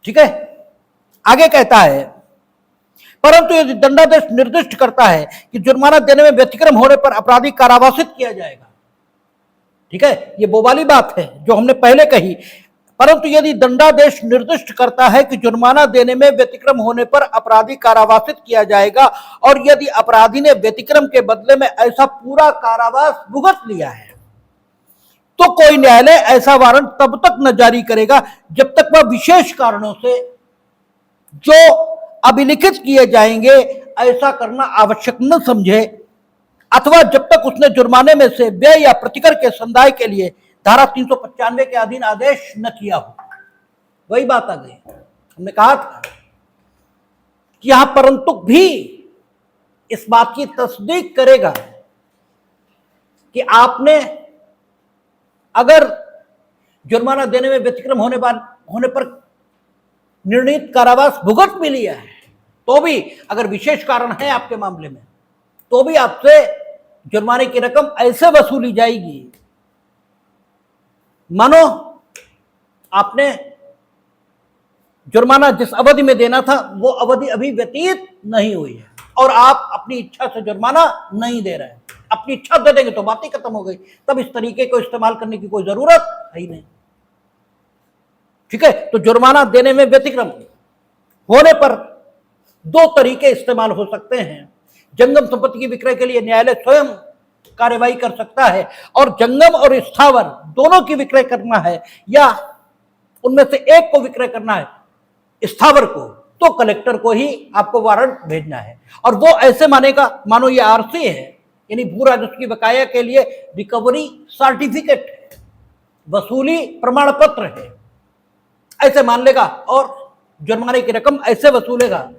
ठीक है, आगे कहता है परंतु यदि दंडादेश निर्दिष्ट करता है कि जुर्माना देने में व्यतिक्रम होने पर अपराधी कारावासित किया जाएगा। ठीक है, ये वो वाली बात है जो हमने पहले कही। परंतु यदि दंडादेश निर्दिष्ट करता है कि जुर्माना देने में व्यतिक्रम होने पर अपराधी कारावासित किया जाएगा, और यदि अपराधी ने व्यतिक्रम के बदले में ऐसा पूरा कारावास भुगत लिया है, तो कोई न्यायालय ऐसा वारंट तब तक न जारी करेगा जब तक वह विशेष कारणों से जो अभिलिखित किए जाएंगे ऐसा करना आवश्यक न समझे, अथवा जब तक उसने जुर्माने में से व्यय या प्रतिकर के संदाय के लिए धारा 395 के अधीन आदेश न किया हो। वही बात आ गई, हमने कहा था कि यहां परंतु भी इस बात की तस्दीक करेगा कि आपने अगर जुर्माना देने में व्यतिक्रम होने पर निर्णीत कारावास भुगत भी लिया है, तो भी अगर विशेष कारण है आपके मामले में, तो भी आपसे जुर्माने की रकम ऐसे वसूली जाएगी मानो आपने जुर्माना जिस अवधि में देना था वो अवधि अभी व्यतीत नहीं हुई है और आप अपनी इच्छा से जुर्माना नहीं दे रहे हैं। अपनी इच्छा दे देंगे तो बात ही खत्म हो गई, तब इस तरीके को इस्तेमाल करने की कोई जरूरत है ही नहीं। ठीक है, तो जुर्माना देने में व्यतिक्रम होने पर दो तरीके इस्तेमाल हो सकते हैं। जंगम संपत्ति की विक्रय के लिए न्यायालय स्वयं कार्यवाही कर सकता है, और जंगम और स्थावर दोनों की विक्रय करना है या उनमें से एक को विक्रय करना है, स्थावर को, तो कलेक्टर को ही आपको वारंट भेजना है। और वो ऐसे मानेगा, मानो ये आरसी है, यानी भू राजस्व की बकाया के लिए रिकवरी सर्टिफिकेट है, वसूली प्रमाण पत्र है, ऐसे मान लेगा और जुर्माने की रकम ऐसे वसूलेगा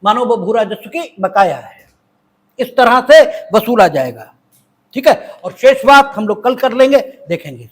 मानो वो भू राजस्व की बकाया है। इस तरह से वसूला जाएगा। ठीक है, और शेष बात हम लोग कल कर लेंगे, देखेंगे।